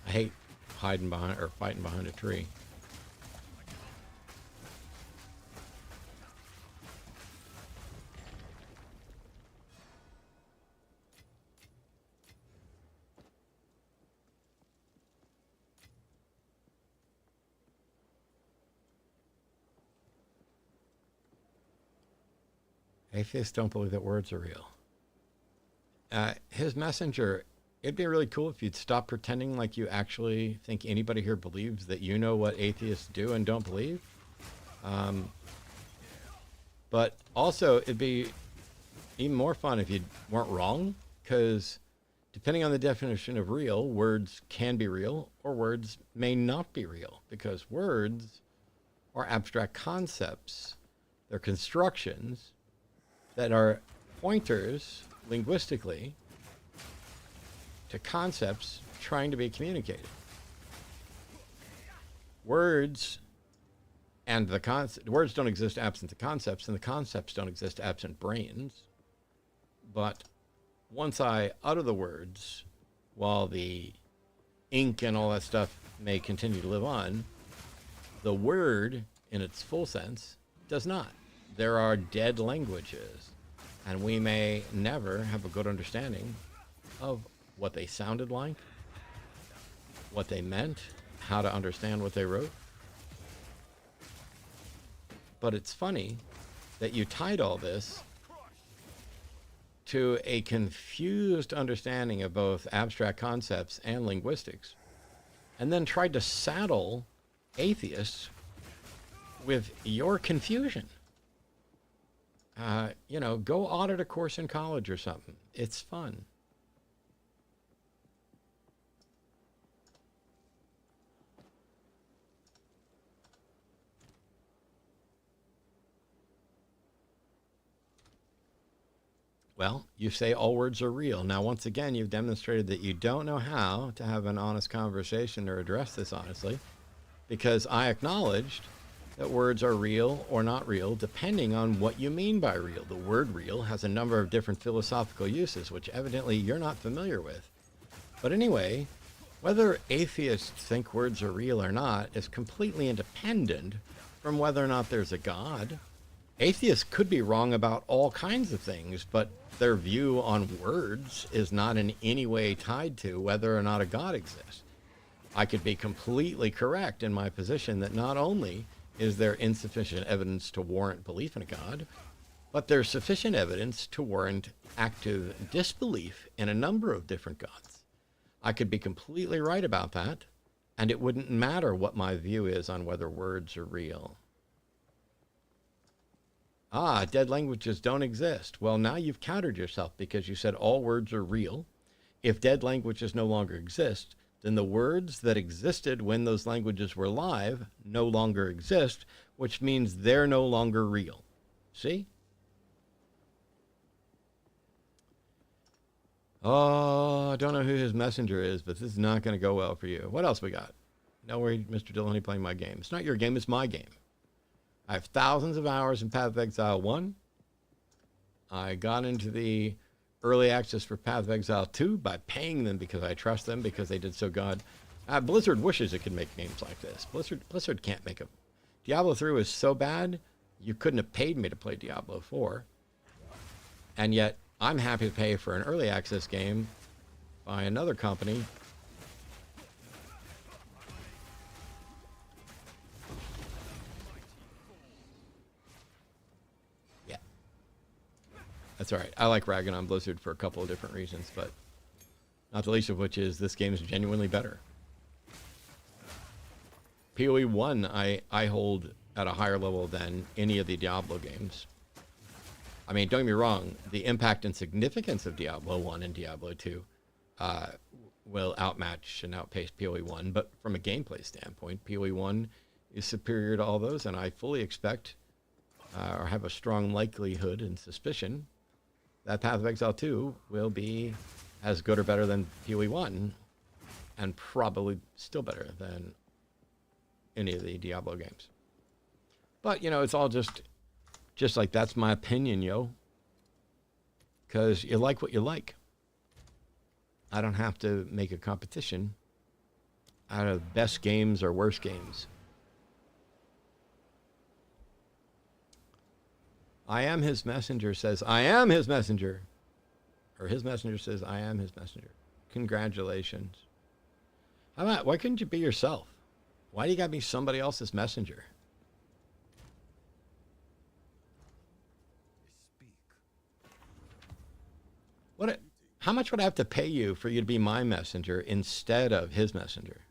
I hate hiding behind or fighting behind a tree. Atheists don't believe that words are real. His messenger, it'd be really cool if you'd stop pretending like you actually think anybody here believes that you know what atheists do and don't believe. But also, it'd be even more fun if you weren't wrong, because depending on the definition of real, words can be real or words may not be real, because words are abstract concepts. They're constructions that are pointers linguistically to concepts trying to be communicated. Words and words don't exist absent the concepts, and the concepts don't exist absent brains. But once I utter the words, while the ink and all that stuff may continue to live on, the word in its full sense does not. There are dead languages, and we may never have a good understanding of what they sounded like, what they meant, how to understand what they wrote. But it's funny that you tied all this to a confused understanding of both abstract concepts and linguistics, and then tried to saddle atheists with your confusion. Go audit a course in college or something. It's fun. Well, you say all words are real. Now, once again, you've demonstrated that you don't know how to have an honest conversation or address this honestly, because I acknowledged that words are real or not real, depending on what you mean by real. The word real has a number of different philosophical uses, which evidently you're not familiar with. But anyway, whether atheists think words are real or not is completely independent from whether or not there's a God, Atheists could be wrong about all kinds of things, but their view on words is not in any way tied to whether or not a God exists. I could be completely correct in my position that not only is there insufficient evidence to warrant belief in a God, but there's sufficient evidence to warrant active disbelief in a number of different gods. I could be completely right about that, and it wouldn't matter what my view is on whether words are real. Ah, dead languages don't exist. Well, now you've countered yourself because you said all words are real. If dead languages no longer exist, then the words that existed when those languages were live no longer exist, which means they're no longer real. See? Oh, I don't know who his messenger is, but this is not going to go well for you. What else we got? No worry, Mr. Dillon, playing my game. It's not your game, it's my game. I have thousands of hours in Path of Exile 1. I got into the early access for Path of Exile 2 by paying them because I trust them because they did so good. Blizzard wishes it could make games like this. Blizzard can't make them. Diablo 3 was so bad, you couldn't have paid me to play Diablo 4. And yet, I'm happy to pay for an early access game by another company. Yeah. That's all right. I like ragging on Blizzard for a couple of different reasons, but not the least of which is this game is genuinely better. POE1 I hold at a higher level than any of the Diablo games. I mean, don't get me wrong, the impact and significance of Diablo 1 and Diablo 2 will outmatch and outpace PoE 1, but from a gameplay standpoint, PoE 1 is superior to all those, and I fully expect or have a strong likelihood and suspicion that Path of Exile 2 will be as good or better than PoE 1, and probably still better than any of the Diablo games. But, you know, it's all just like, that's my opinion, yo. Because you like what you like. I don't have to make a competition out of best games or worst games. I am his messenger says, I am his messenger. Or his messenger says, I am his messenger. Congratulations. How about, why couldn't you be yourself? Why do you got to be somebody else's messenger? How much would I have to pay you for you to be my messenger instead of his messenger?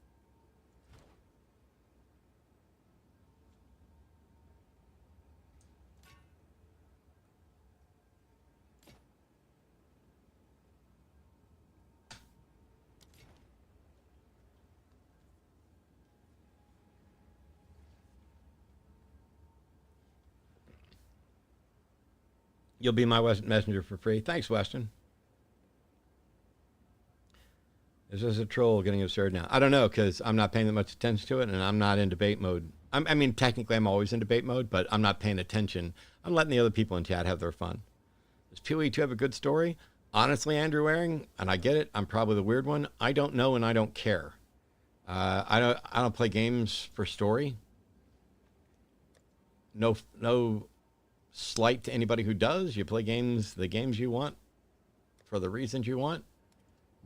You'll be my messenger for free. Thanks, Weston. Is this a troll getting absurd now? I don't know, because I'm not paying that much attention to it, and I'm not in debate mode. I mean, technically, I'm always in debate mode, but I'm not paying attention. I'm letting the other people in chat have their fun. Does POE2 have a good story? Honestly, Andrew Waring, and I get it, I'm probably the weird one. I don't know, and I don't care. I don't play games for story. No slight to anybody who does. You play games, the games you want, for the reasons you want.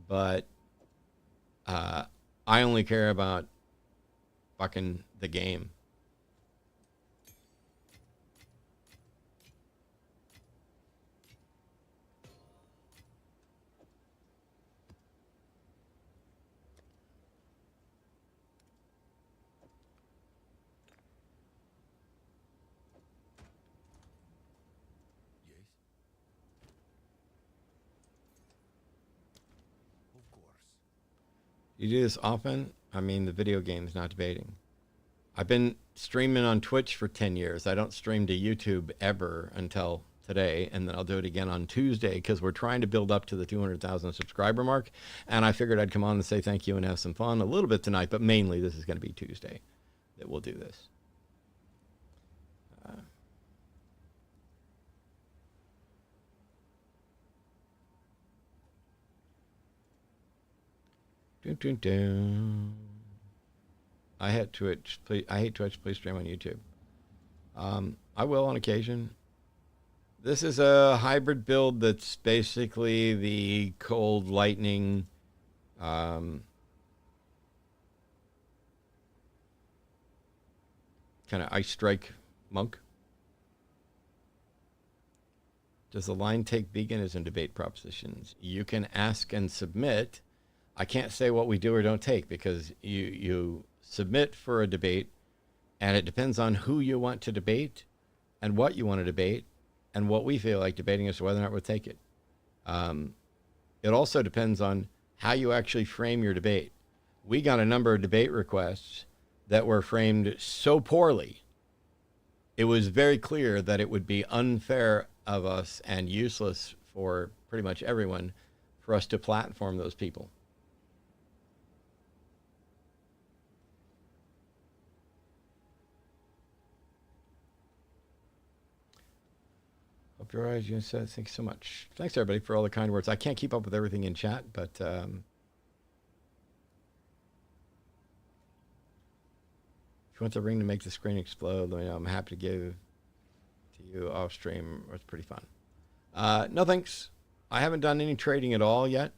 But I only care about fucking the game. Yes? Of course. You do this often? I mean, the video games, not debating. I've been streaming on Twitch for 10 years. I don't stream to YouTube ever until today, and then I'll do it again on Tuesday because we're trying to build up to the 200,000 subscriber mark, and I figured I'd come on and say thank you and have some fun a little bit tonight, but mainly this is going to be Tuesday that we'll do this. I hate Twitch. Please stream on YouTube. I will on occasion. This is a hybrid build that's basically the cold lightning kind of ice strike monk. Does the line take veganism debate propositions? You can ask and submit. I can't say what we do or don't take because you submit for a debate, and it depends on who you want to debate and what you want to debate and what we feel like debating as to whether or not we'll take it. It also depends on how you actually frame your debate. We got a number of debate requests that were framed so poorly, it was very clear that it would be unfair of us and useless for pretty much everyone for us to platform those people. Hope your eyes, you said, thanks so much. Thanks everybody for all the kind words. I can't keep up with everything in chat, but if you want the ring to make the screen explode, let me know. I'm happy to give to you off stream. It's pretty fun. No thanks. I haven't done any trading at all yet,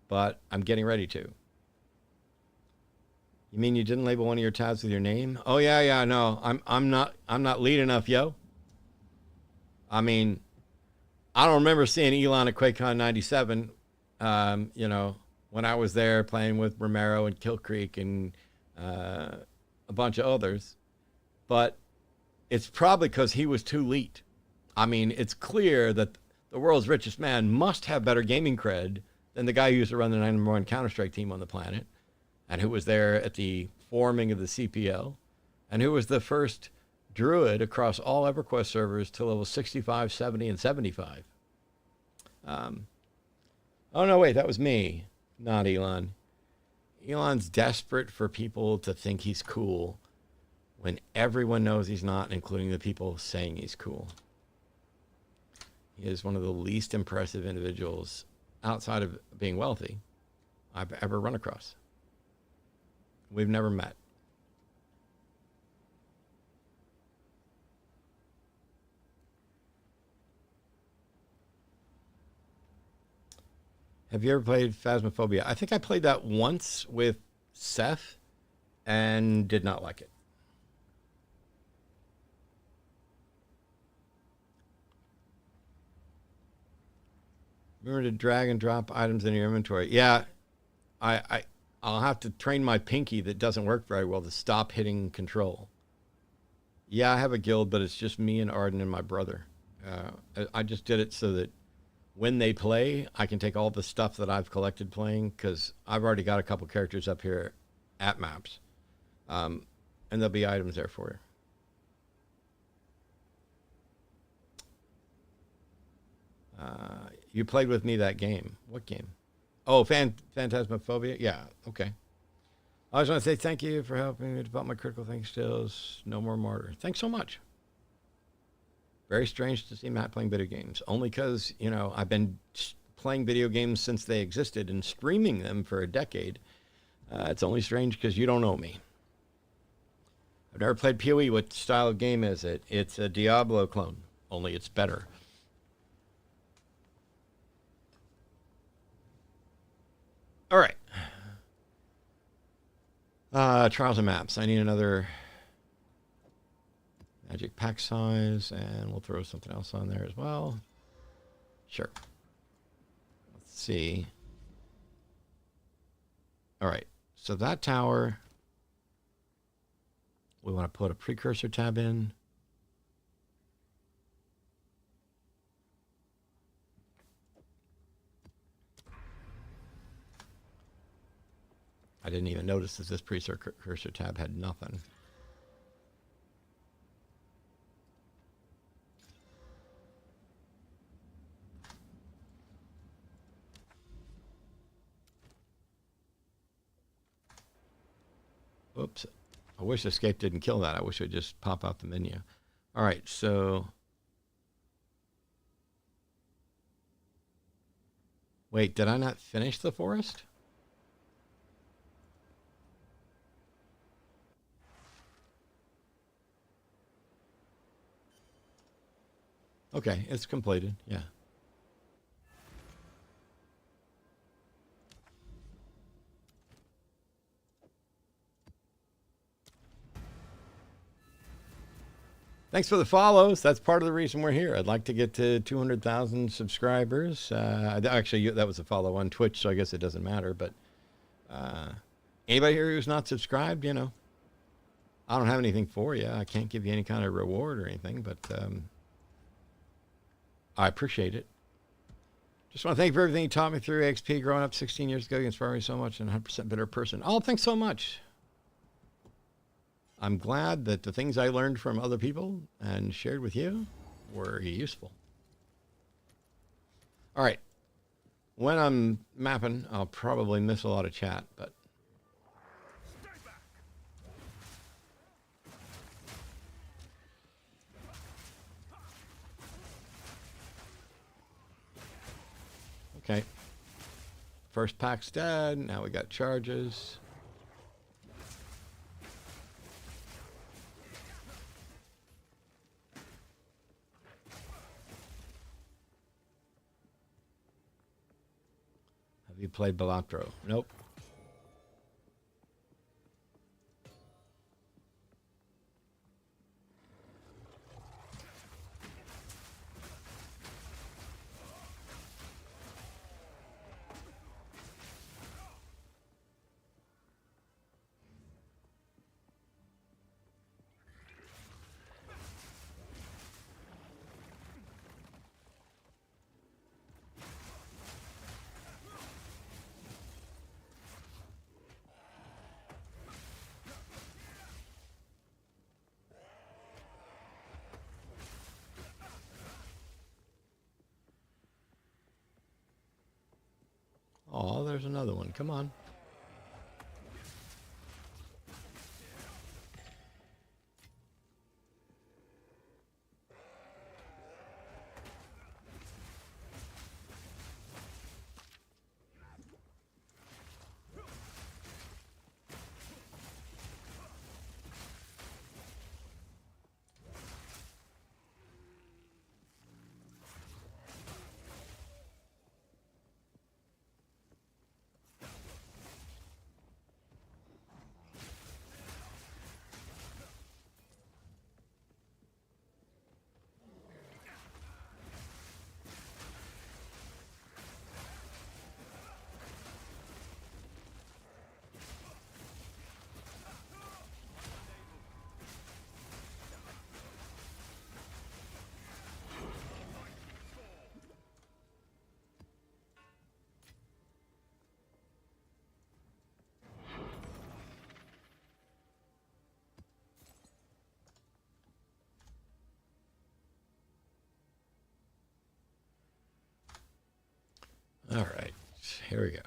but I'm getting ready to. You mean you didn't label one of your tabs with your name? Oh yeah, no. I'm not lead enough, yo. I mean, I don't remember seeing Elon at QuakeCon 97, you know, when I was there playing with Romero and Kill Creek and a bunch of others. But it's probably because he was too elite. I mean, it's clear that the world's richest man must have better gaming cred than the guy who used to run the #1 Counter-Strike team on the planet and who was there at the forming of the CPL and who was the first druid across all EverQuest servers to level 65, 70, and 75. Oh, no, wait, that was me, not Elon. Elon's desperate for people to think he's cool when everyone knows he's not, including the people saying he's cool. He is one of the least impressive individuals outside of being wealthy I've ever run across. We've never met. Have you ever played Phasmophobia? I think I played that once with Seth and did not like it. Remember to drag and drop items in your inventory. Yeah, I'll have to train my pinky that doesn't work very well to stop hitting control. Yeah, I have a guild, but it's just me and Arden and my brother. I just did it so that when they play, I can take all the stuff that I've collected playing, because I've already got a couple characters up here at maps. And there'll be items there for you. You played with me that game. What game? Oh, Phantasmophobia? Yeah, okay. I just want to say thank you for helping me develop my critical thinking skills. No more martyr. Thanks so much. Very strange to see Matt playing video games, only because, you know, I've been playing video games since they existed and streaming them for a decade. It's only strange because you don't know me. I've never played POE. What style of game is it? It's a Diablo clone, only it's better. All right. Trials and maps. I need another magic pack size, and we'll throw something else on there as well. Sure. Let's see. All right. So that tower, we want to put a precursor tab in. I didn't even notice that this precursor tab had nothing. Oops. I wish escape didn't kill that. I wish it would just pop out the menu. All right, so... Wait, did I not finish the forest? Okay, it's completed. Yeah. Thanks for the follows. That's part of the reason we're here. I'd like to get to 200,000 subscribers. Actually, that was a follow on Twitch, so I guess it doesn't matter. But anybody here who's not subscribed, you know, I don't have anything for you. I can't give you any kind of reward or anything, but I appreciate it. Just want to thank you for everything you taught me through XP growing up 16 years ago. You inspired me so much and 100% better person. Oh, thanks so much. I'm glad that the things I learned from other people and shared with you were useful. All right. When I'm mapping, I'll probably miss a lot of chat, but okay. First pack's dead. Now we got charges. Have you played Balatro? Nope. Oh, there's another one. Come on. All right, here we go.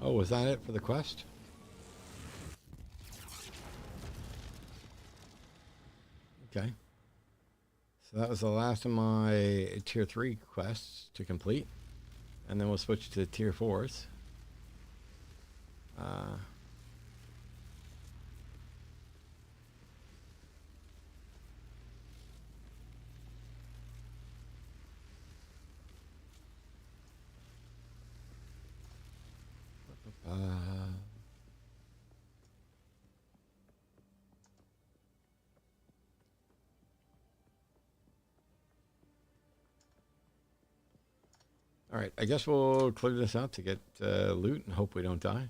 Oh, was that it for the quest? Okay. So that was the last of my tier 3 quests to complete. And then we'll switch to tier 4s. All right, I guess we'll clear this out to get loot and hope we don't die.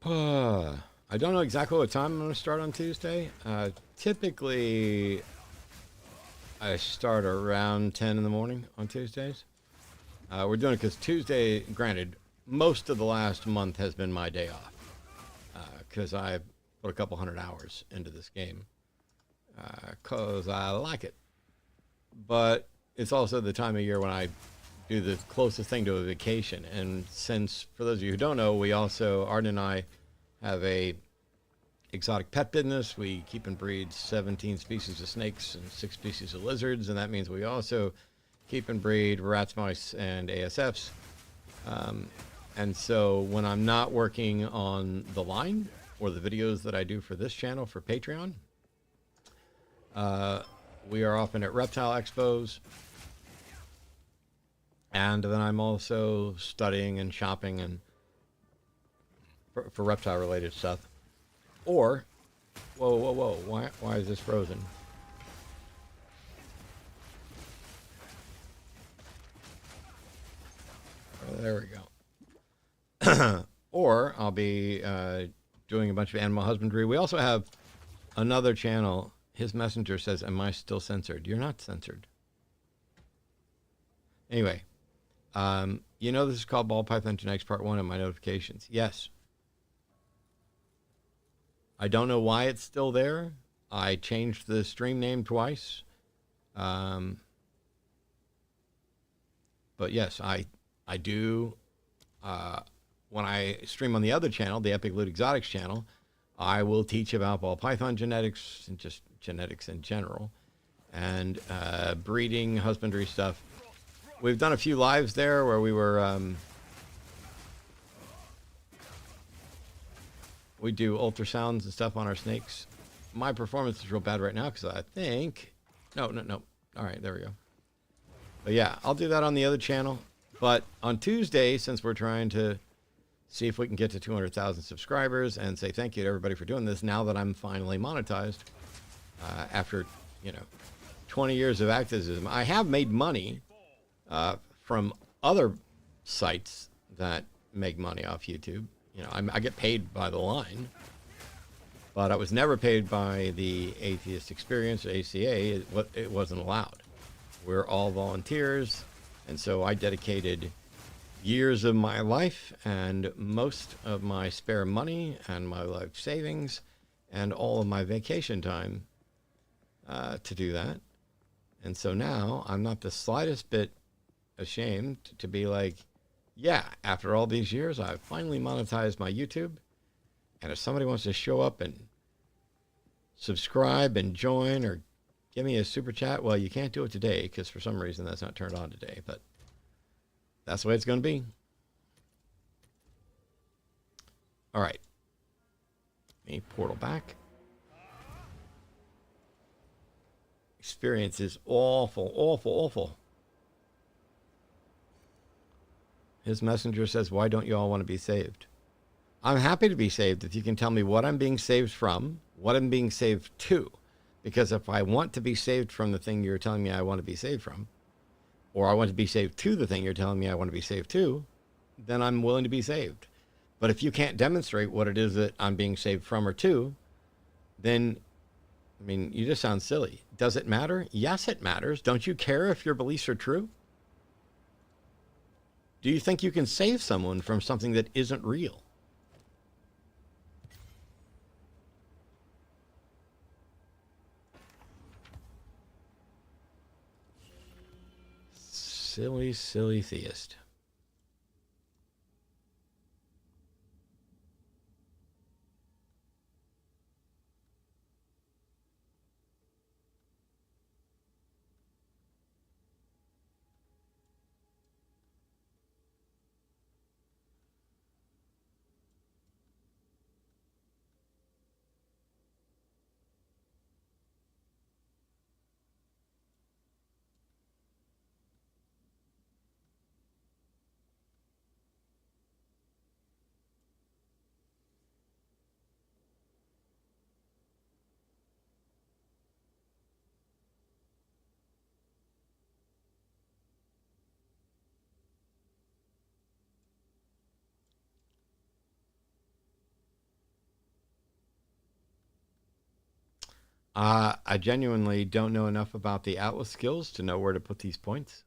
I don't know exactly what time I'm going to start on Tuesday. Typically, I start around 10 in the morning on Tuesdays. We're doing it because Tuesday, granted, most of the last month has been my day off. Because I put a couple hundred hours into this game. Because I like it. But it's also the time of year when I do the closest thing to a vacation. And since, for those of you who don't know, we also, Arden and I, have a exotic pet business. We keep and breed 17 species of snakes and 6 species of lizards, and that means we also keep and breed rats, mice, and ASFs. And so when I'm not working on the line or the videos that I do for this channel for Patreon, we are often at Reptile Expos. And then I'm also studying and shopping and for reptile related stuff. Or, whoa, why is this frozen? Oh, there we go. Or I'll be doing a bunch of animal husbandry. We also have another channel. His messenger says, am I still censored? You're not censored. Anyway, you know this is called Ball Python Genetics Part 1 of my notifications. Yes. I don't know why it's still there. I changed the stream name twice. But yes, I do. When I stream on the other channel, the Epic Loot Exotics channel, I will teach about ball python genetics and just genetics in general, and breeding, husbandry stuff. We've done a few lives there where we were. We do ultrasounds and stuff on our snakes. My performance is real bad right now because I think... No. All right, there we go. But yeah, I'll do that on the other channel. But on Tuesday, since we're trying to see if we can get to 200,000 subscribers and say thank you to everybody for doing this, now that I'm finally monetized, after, 20 years of activism, I have made money from other sites that make money off YouTube. I get paid by the line, but I was never paid by the Atheist Experience, or ACA. It wasn't allowed. We're all volunteers, and so I dedicated years of my life and most of my spare money and my life savings and all of my vacation time to do that. And so now I'm not the slightest bit ashamed to be like, yeah, after all these years, I've finally monetized my YouTube. And if somebody wants to show up and subscribe and join or give me a super chat, well, you can't do it today because for some reason that's not turned on today. But that's the way it's going to be. All right. Let me portal back. Experience is awful, awful, awful. His messenger says, why don't you all want to be saved? I'm happy to be saved if you can tell me what I'm being saved from, what I'm being saved to. Because if I want to be saved from the thing you're telling me I want to be saved from, or I want to be saved to the thing you're telling me I want to be saved to, then I'm willing to be saved. But if you can't demonstrate what it is that I'm being saved from or to, then, you just sound silly. Does it matter? Yes, it matters. Don't you care if your beliefs are true? Do you think you can save someone from something that isn't real? Silly, silly theist. I genuinely don't know enough about the Atlas skills to know where to put these points.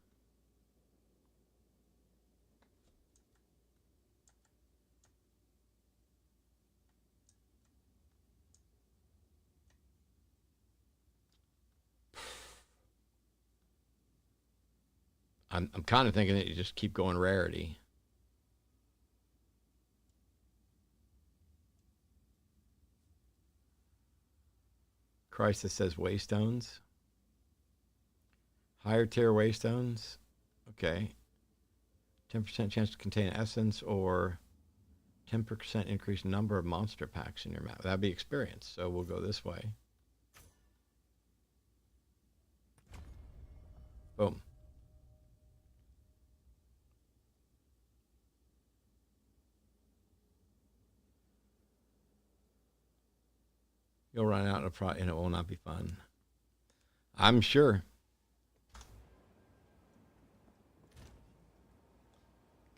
I'm kind of thinking that you just keep going rarity. Crisis says waystones. Higher tier waystones. Okay. 10% chance to contain essence or 10% increased number of monster packs in your map. That'd be experience. So we'll go this way. Boom. You'll run out of and it will not be fun. I'm sure.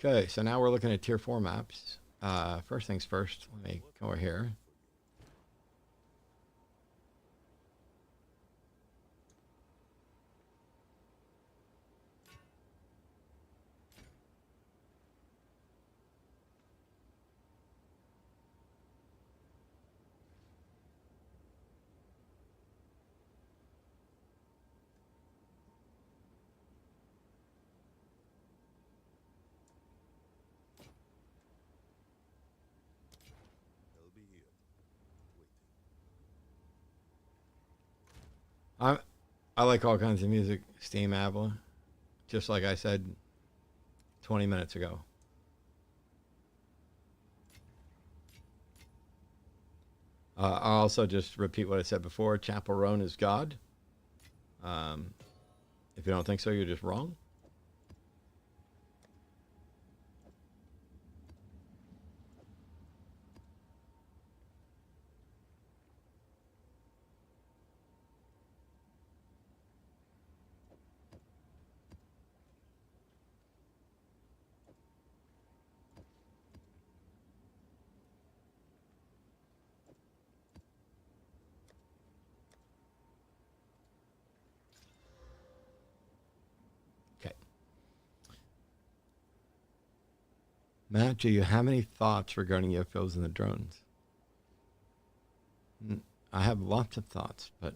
Okay, so now we're looking at tier 4 maps. First things first, let me go over here. I'll be here, waiting. I like all kinds of music, Steam Avila, just like I said 20 minutes ago. I'll also just repeat what I said before. Chapel Roan is God. If you don't think so, you're just wrong. Okay. Matt, do you have any thoughts regarding UFOs and the drones? I have lots of thoughts, but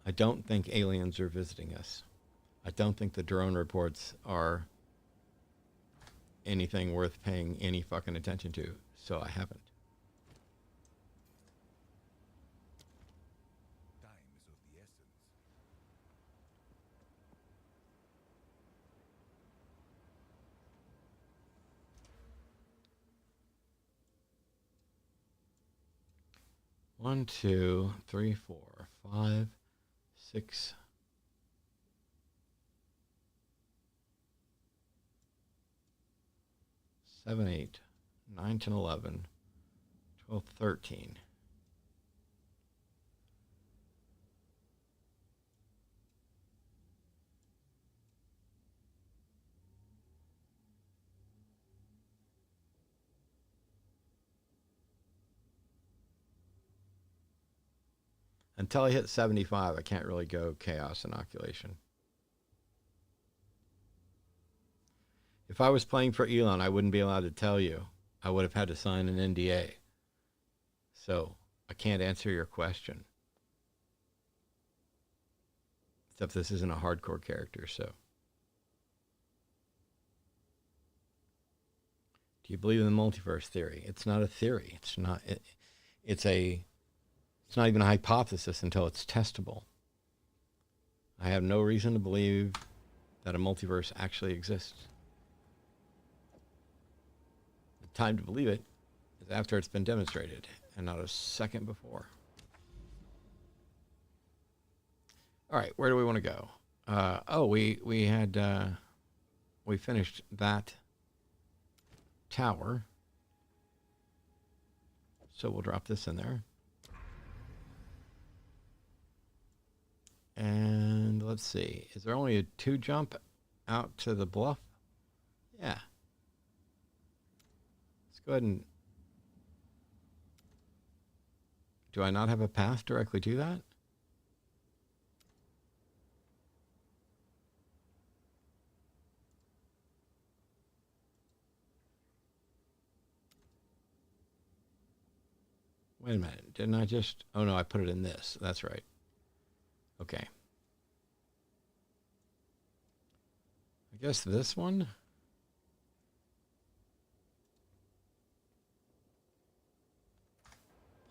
I don't think aliens are visiting us. I don't think the drone reports are anything worth paying any fucking attention to, so I haven't. Time is of the essence. One, 2, 3, 4, 5, 6, 7, 8, 9, 10, 11, 12, 13. Until I hit 75, I can't really go chaos inoculation. If I was playing for Elon, I wouldn't be allowed to tell you. I would have had to sign an NDA. So I can't answer your question. Except this isn't a hardcore character, so. Do you believe in the multiverse theory? It's not a theory. It's not even a hypothesis until it's testable. I have no reason to believe that a multiverse actually exists. The time to believe it is after it's been demonstrated, and not a second before. All right, where do we want to go? We finished that tower. So we'll drop this in there. And let's see. Is there only a 2 jump out to the bluff? Yeah. Let's go ahead and... Do I not have a path directly to that? Wait a minute. Didn't I just... Oh, no, I put it in this. That's right. Okay. I guess this one?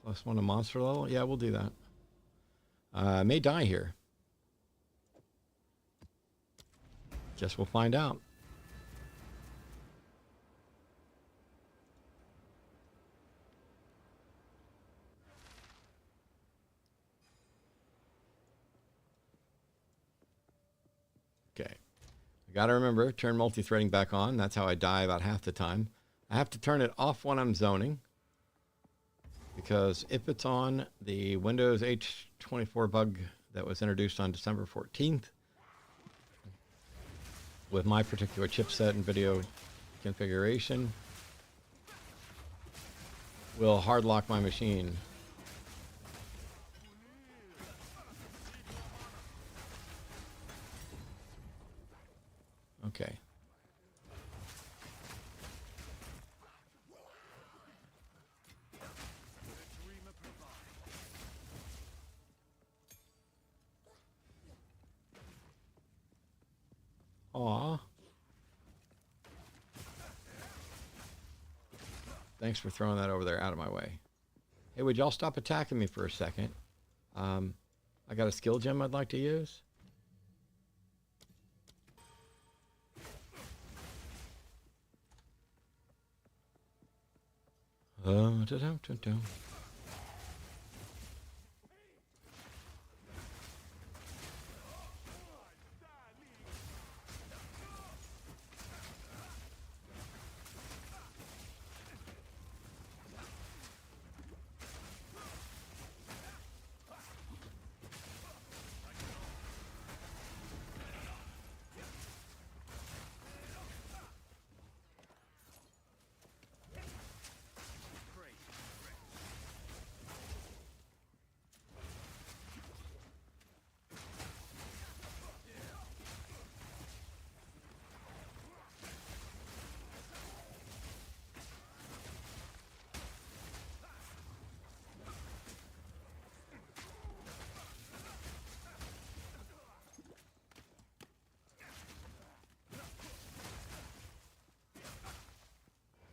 +1 to monster level? Yeah, we'll do that. I may die here. Guess we'll find out. Okay. I gotta remember, turn multi-threading back on. That's how I die about half the time. I have to turn it off when I'm zoning, because if it's on, the Windows H24 bug that was introduced on December 14th with my particular chipset and video configuration will hard lock my machine. Okay. Aw. Thanks for throwing that over there out of my way. Hey, would y'all stop attacking me for a second? I got a skill gem I'd like to use. Da-dum-dum-dum.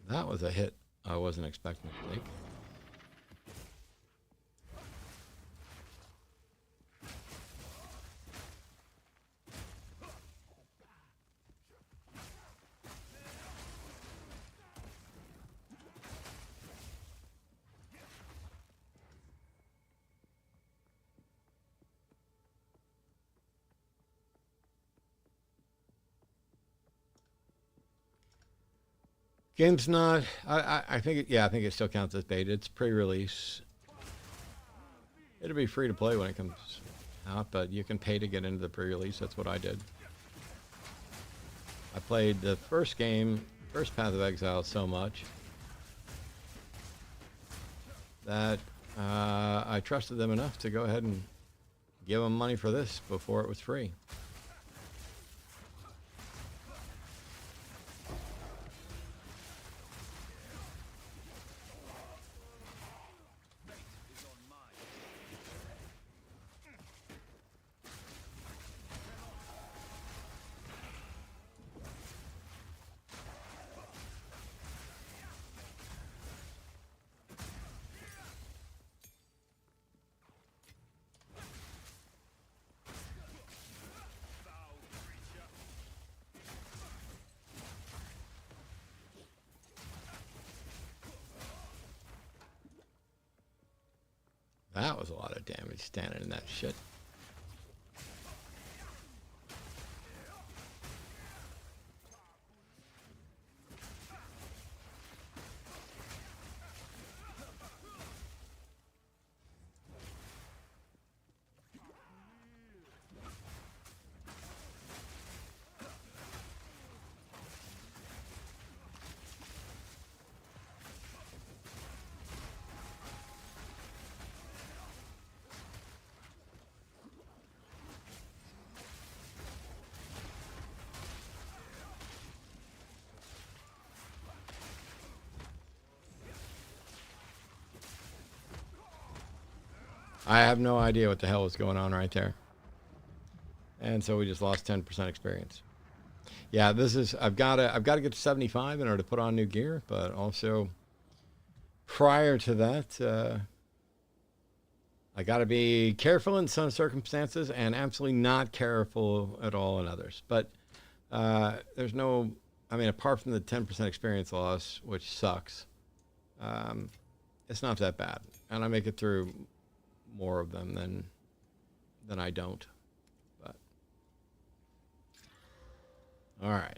That was a hit I wasn't expecting to take. Game's not. I think. Yeah, I think it still counts as beta. It's pre-release. It'll be free to play when it comes out, but you can pay to get into the pre-release. That's what I did. I played the first game, first Path of Exile, so much that I trusted them enough to go ahead and give them money for this before it was free. That was a lot of damage standing in that shit. I have no idea what the hell was going on right there. And so we just lost 10% experience. Yeah, this is I've got to get to 75 in order to put on new gear, but also prior to that, I got to be careful in some circumstances and absolutely not careful at all in others. But there's no, I mean, apart from the 10% experience loss, which sucks, it's not that bad, and I make it through more of them than I don't. But all right.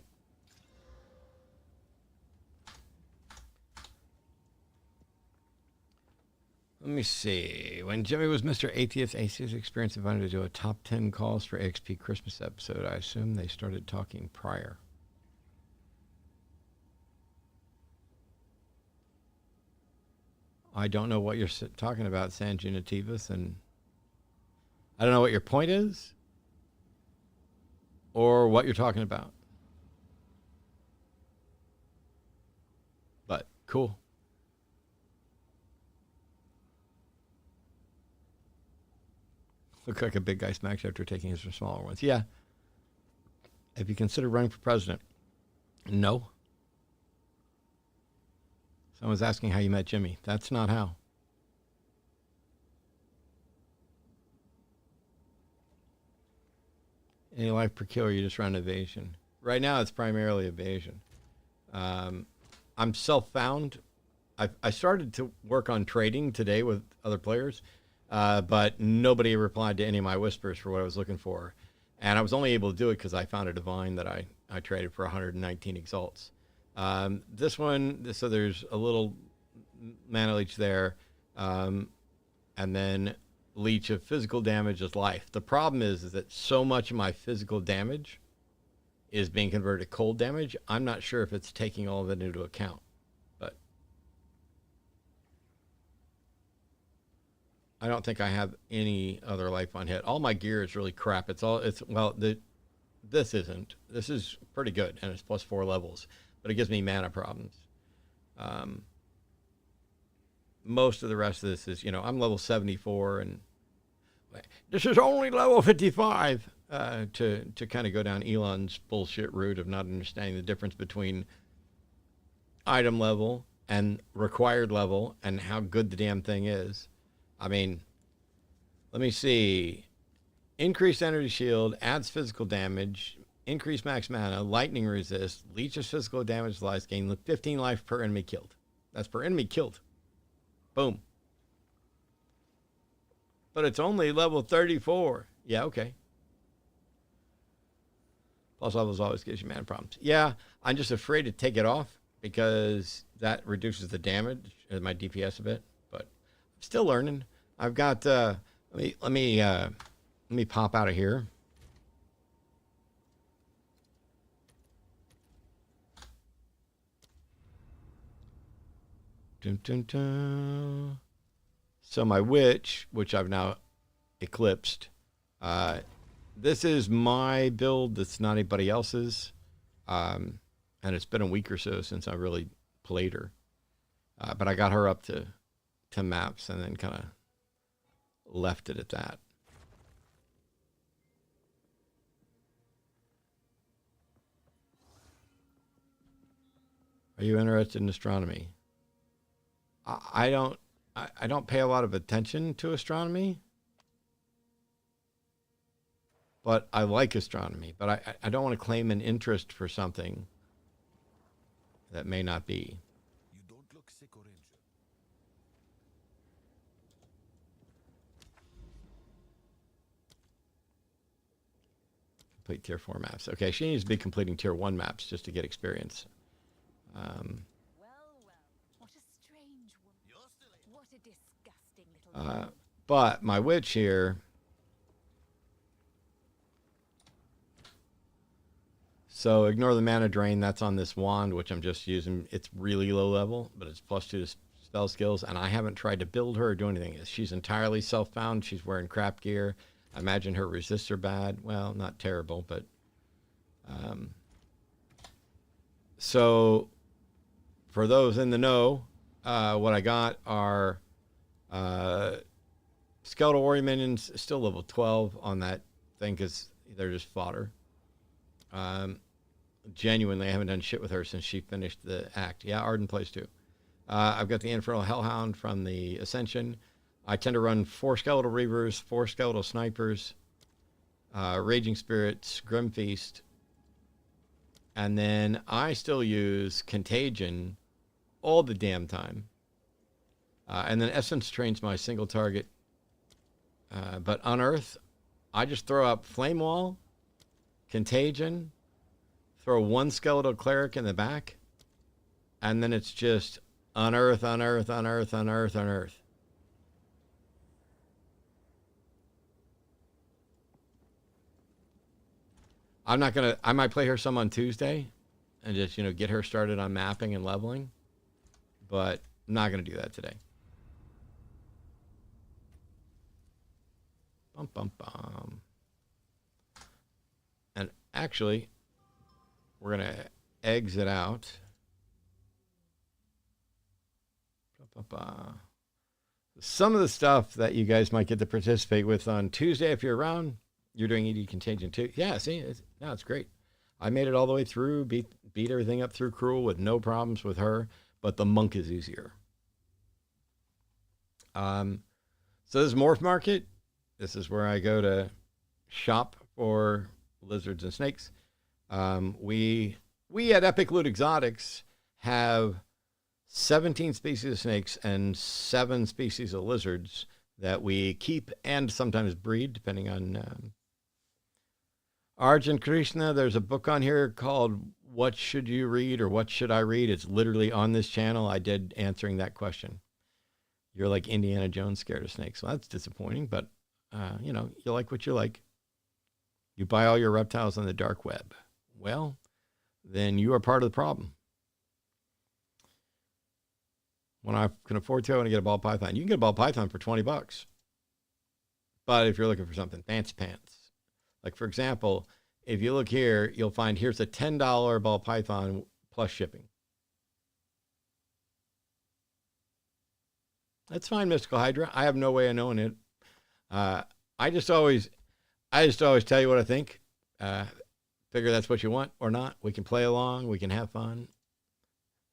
Let me see. When Jimmy was Mr. Atheist, Atheist Experience invited to do a top 10 calls for XP Christmas episode. I assume they started talking prior. I don't know what you're talking about, San Genotypus, and I don't know what your point is or what you're talking about. But cool. Look like a big guy smacks after taking his smaller ones. Yeah. Have you considered running for president? No. Someone's asking how you met Jimmy. That's not how. Any life per kill, or you just run evasion? Right now, it's primarily evasion. I'm self-found. I started to work on trading today with other players, but nobody replied to any of my whispers for what I was looking for. And I was only able to do it because I found a divine that I traded for 119 exalts. This one, so there's a little mana leech there, and then leech of physical damage is life. The problem is that so much of my physical damage is being converted to cold damage. I'm not sure if it's taking all of it into account, but I don't think I have any other life on hit. All my gear is really crap. This isn't. This is pretty good, and it's plus 4 levels, but it gives me mana problems. Most of the rest of this is, I'm level 74, and this is only level 55 to kind of go down Elon's bullshit route of not understanding the difference between item level and required level and how good the damn thing is. I mean, let me see. Increased energy shield, adds physical damage, increased max mana, lightning resist, leeches physical damage, life gain, 15 life per enemy killed. That's per enemy killed. Boom. But it's only level 34. Yeah, okay. Plus levels always gives you mana problems. Yeah, I'm just afraid to take it off because that reduces the damage and my DPS a bit. But I'm still learning. I've got. Let me pop out of here. Dun, dun, dun. So my witch, which I've now eclipsed, this is my build. That's not anybody else's, and it's been a week or so since I really played her. But I got her up to maps and then kind of left it at that. Are you interested in astronomy? I don't pay a lot of attention to astronomy, but I like astronomy. But I don't want to claim an interest for something that may not be. You don't look sick or injured. Complete tier 4 maps. Okay, she needs to be completing tier 1 maps just to get experience. Well, what a strange woman. What a disgusting little woman. But my witch here... So ignore the mana drain. That's on this wand, which I'm just using. It's really low level, but it's +2 to spell skills, and I haven't tried to build her or do anything. She's entirely self-found. She's wearing crap gear. I imagine her resists are bad. Well, not terrible, but... So, for those in the know, what I got are Skeletal Warrior Minions, still level 12 on that thing, because they're just fodder. Genuinely, I haven't done shit with her since she finished the act. Yeah, Arden plays too. I've got the Infernal Hellhound from the Ascension. I tend to run 4 Skeletal Reavers, 4 Skeletal Snipers, Raging Spirits, Grim Feast, and then I still use Contagion all the damn time. And then Essence trains my single target. But Unearth, I just throw up Flame Wall, Contagion, throw 1 Skeletal Cleric in the back, and then it's just Unearth, Unearth, Unearth, Unearth, Unearth. I'm not going to... I might play her some on Tuesday and just, get her started on mapping and leveling. But I'm not going to do that today. Bum, bum, bum. And actually, we're going to exit out. Some of the stuff that you guys might get to participate with on Tuesday if you're around. You're doing ED Contagion too. Yeah, see, it's great. I made it all the way through, beat everything up through Cruel with no problems with her, but the monk is easier. So this is Morph Market. This is where I go to shop for lizards and snakes. We at Epic Loot Exotics have 17 species of snakes and 7 species of lizards that we keep and sometimes breed, depending on... Arjun Krishna, there's a book on here called What Should You Read or What Should I Read? It's literally on this channel. I did answering that question. You're like Indiana Jones scared of snakes. Well, that's disappointing, but, you like what you like. You buy all your reptiles on the dark web. Well, then you are part of the problem. When I can afford to, I want to get a ball python. You can get a ball python for $20. But if you're looking for something fancy pants, like for example, if you look here, you'll find here's a $10 ball python plus shipping. That's fine, Mystical Hydra. I have no way of knowing it. I just always tell you what I think. Figure that's what you want or not. We can play along. We can have fun.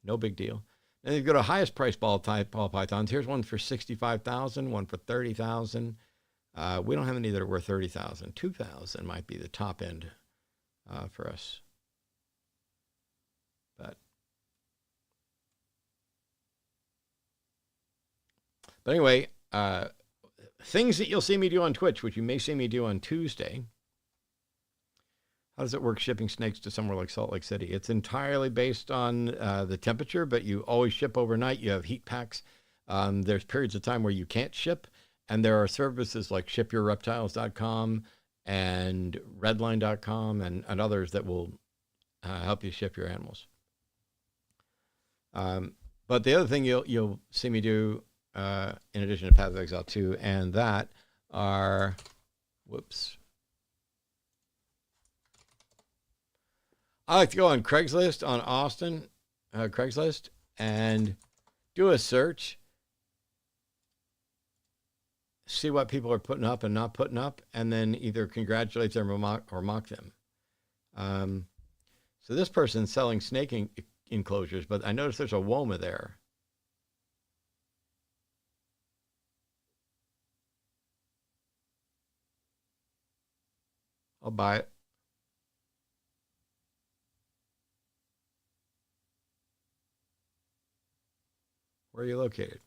No big deal. Then you go to highest price ball pythons. Here's one for $65,000, one for $30,000. We don't have any that are worth $30,000. $2,000 might be the top end for us. But anyway, things that you'll see me do on Twitch, which you may see me do on Tuesday. How does it work shipping snakes to somewhere like Salt Lake City? It's entirely based on the temperature, but you always ship overnight. You have heat packs. There's periods of time where you can't ship. And there are services like shipyourreptiles.com and redline.com and others that will help you ship your animals. But the other thing you'll see me do, in addition to Path of Exile 2 and that, are, whoops. I like to go on Craigslist, on Austin, Craigslist, and do a search. See what people are putting up and not putting up, and then either congratulate them or mock them. So this person's selling snake enclosures, but I noticed there's a Woma there. I'll buy it. Where are you located?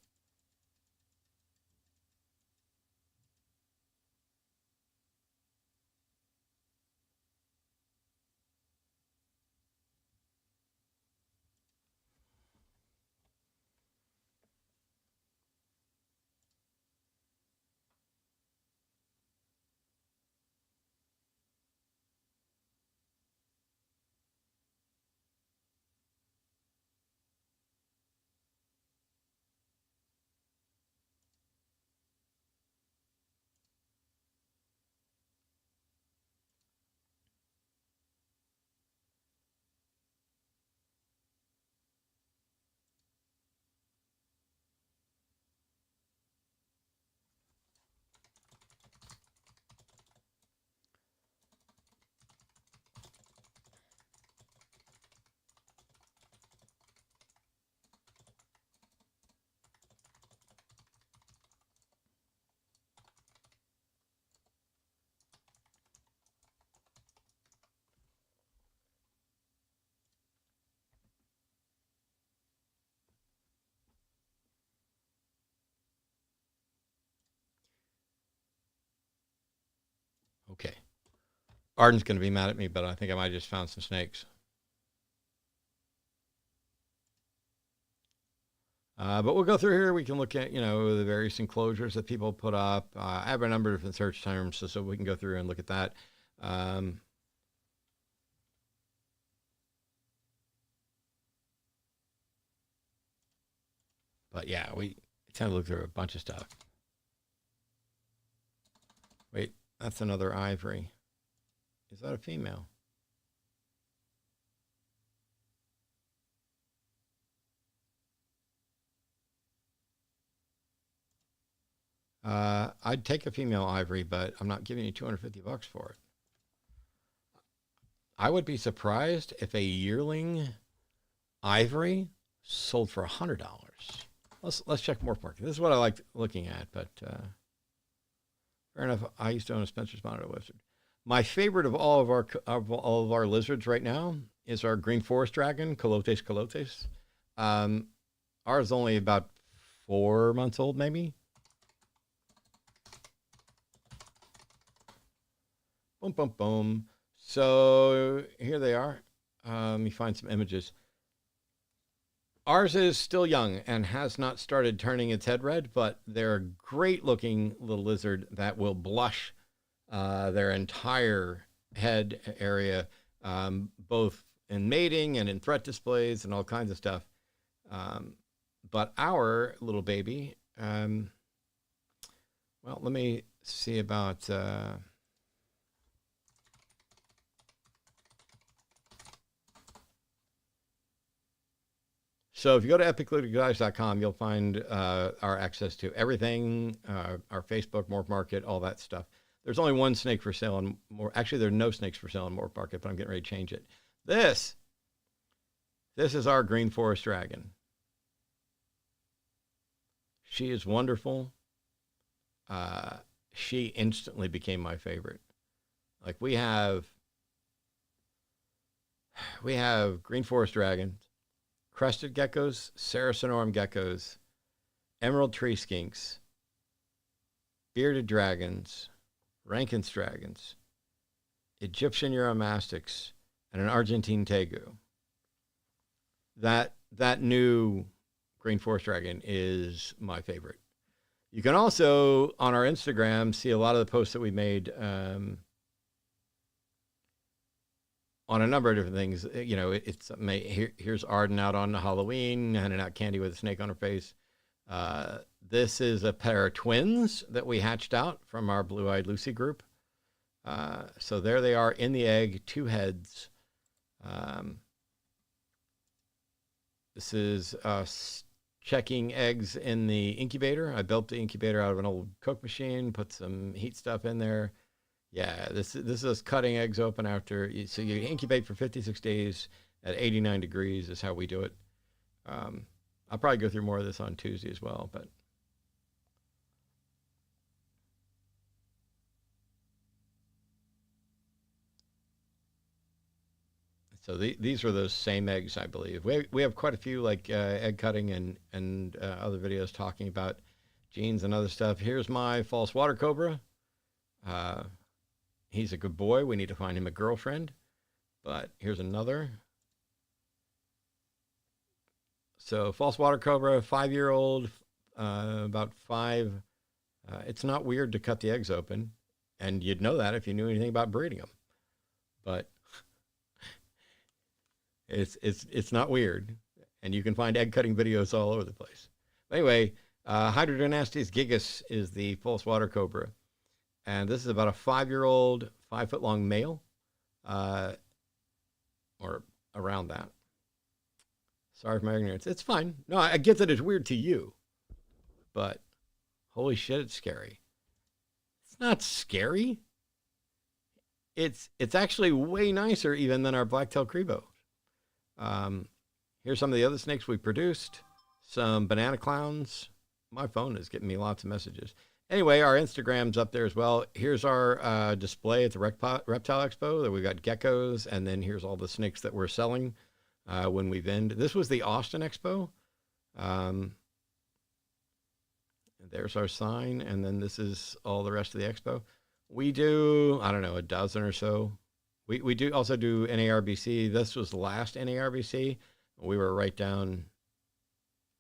Arden's going to be mad at me, but I think I might have just found some snakes. But we'll go through here. We can look at, the various enclosures that people put up. I have a number of different search terms, so we can go through and look at that. But yeah, we tend to look through a bunch of stuff. Wait, that's another ivory. Is that a female? I'd take a female ivory, but I'm not giving you $250 for it. I would be surprised if a yearling ivory sold for $100. Let's check Morph Market. This is what I like looking at, but fair enough. I used to own a Spencer's Monitor lizard. My favorite of all of our lizards right now is our green forest dragon, Colotes colotes. Ours is only about 4 months old, maybe. Boom, boom, boom. So here they are. Let me find some images. Ours is still young and has not started turning its head red, but they're a great looking little lizard that will blush their entire head area, both in mating and in threat displays and all kinds of stuff. But our little baby, well, let me see about... So if you go to epicliticulitis.com, you'll find our access to everything, our Facebook, Morph Market, all that stuff. There's only one snake for sale on Actually, there are no snakes for sale on Morph Market, but I'm getting ready to change it. This is our green forest dragon. She is wonderful. She instantly became my favorite. Like we have green forest dragons, crested geckos, Saracenorum geckos, emerald tree skinks, bearded dragons, Rankin's dragons, Egyptian Uromastyx, and an Argentine tegu. That new green forest dragon is my favorite. You can also, on our Instagram, see a lot of the posts that we made on a number of different things. Here's Arden out on Halloween, handing out candy with a snake on her face. This is a pair of twins that we hatched out from our Blue-Eyed Lucy group. So there they are in the egg, 2 heads. This is us checking eggs in the incubator. I built the incubator out of an old Coke machine, put some heat stuff in there. Yeah, this is us cutting eggs open after. So you incubate for 56 days at 89 degrees is how we do it. I'll probably go through more of this on Tuesday as well, but. So these are those same eggs, I believe. We have quite a few like egg cutting and other videos talking about genes and other stuff. Here's my false water cobra. He's a good boy. We need to find him a girlfriend. But here's another. So false water cobra, 5-year-old, about 5. It's not weird to cut the eggs open, and you'd know that if you knew anything about breeding them. But it's not weird, and you can find egg cutting videos all over the place. But anyway, Hydrodynastes gigas is the false water cobra. And this is about a 5-year-old, 5-foot-long male, or around that. Sorry for my ignorance. It's fine. No, I get that it's weird to you, but holy shit, it's scary. It's not scary. It's actually way nicer even than our black-tailed crebo. Here's some of the other snakes we produced. Some banana clowns. My phone is getting me lots of messages. Anyway, our Instagram's up there as well. Here's our display at the Reptile Expo. That we've got geckos, and then here's all the snakes that we're selling when we vend. This was the Austin Expo. There's our sign, and then this is all the rest of the expo. We do, I don't know, a dozen or so We do also do NARBC. This was the last NARBC. We were right down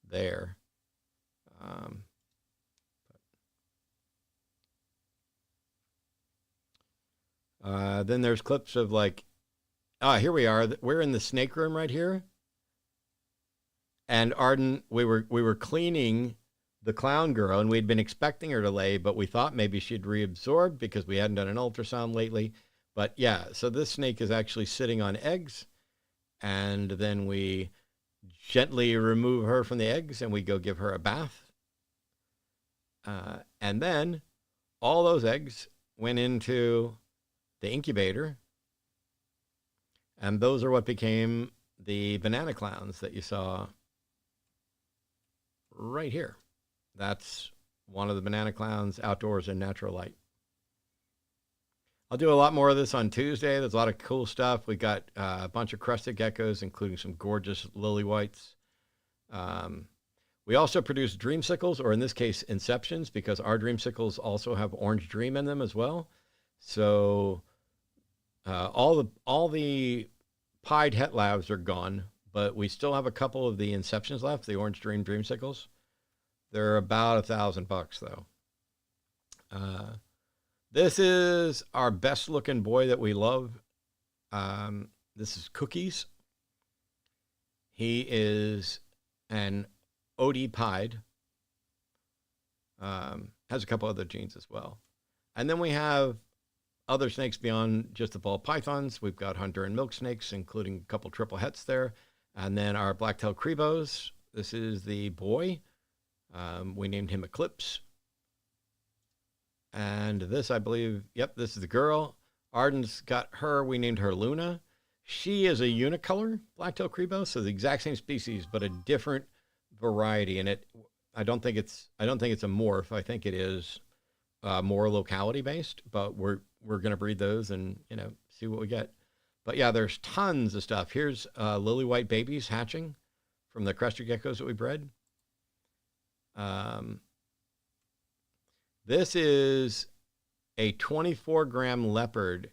there. Then there's clips of like, here we are. We're in the snake room right here. And Arden, we were cleaning the clown girl, and we'd been expecting her to lay, but we thought maybe she'd reabsorb because we hadn't done an ultrasound lately. But yeah, so this snake is actually sitting on eggs, and then we gently remove her from the eggs, and we go give her a bath. And then all those eggs went into the incubator, and those are what became the banana clowns that you saw right here. That's one of the banana clowns outdoors in natural light. I'll do a lot more of this on Tuesday. There's a lot of cool stuff. We got a bunch of crested geckos, including some gorgeous lily whites. We also produce dreamsicles, or in this case, inceptions, because our dreamsicles also have orange dream in them as well. So all the pied het labs are gone, but we still have a couple of the inceptions left, the orange dream dreamsicles. They're about $1,000 though. This is our best looking boy that we love. This is Cookies. He is an OD pied. Has a couple other genes as well. And then we have other snakes beyond just the ball pythons. We've got hunter and milk snakes, including a couple triple hets there. And then our black-tailed crebos. This is the boy. We named him Eclipse. And this, I believe, yep, this is the girl. Arden's got her. We named her Luna. She is a unicolor black-tailed crebo, so the exact same species, but a different variety. And I don't think it's a morph. I think it is more locality based. But we're going to breed those and see what we get. But yeah, there's tons of stuff. Here's lily white babies hatching from the crested geckos that we bred. This is a 24-gram leopard.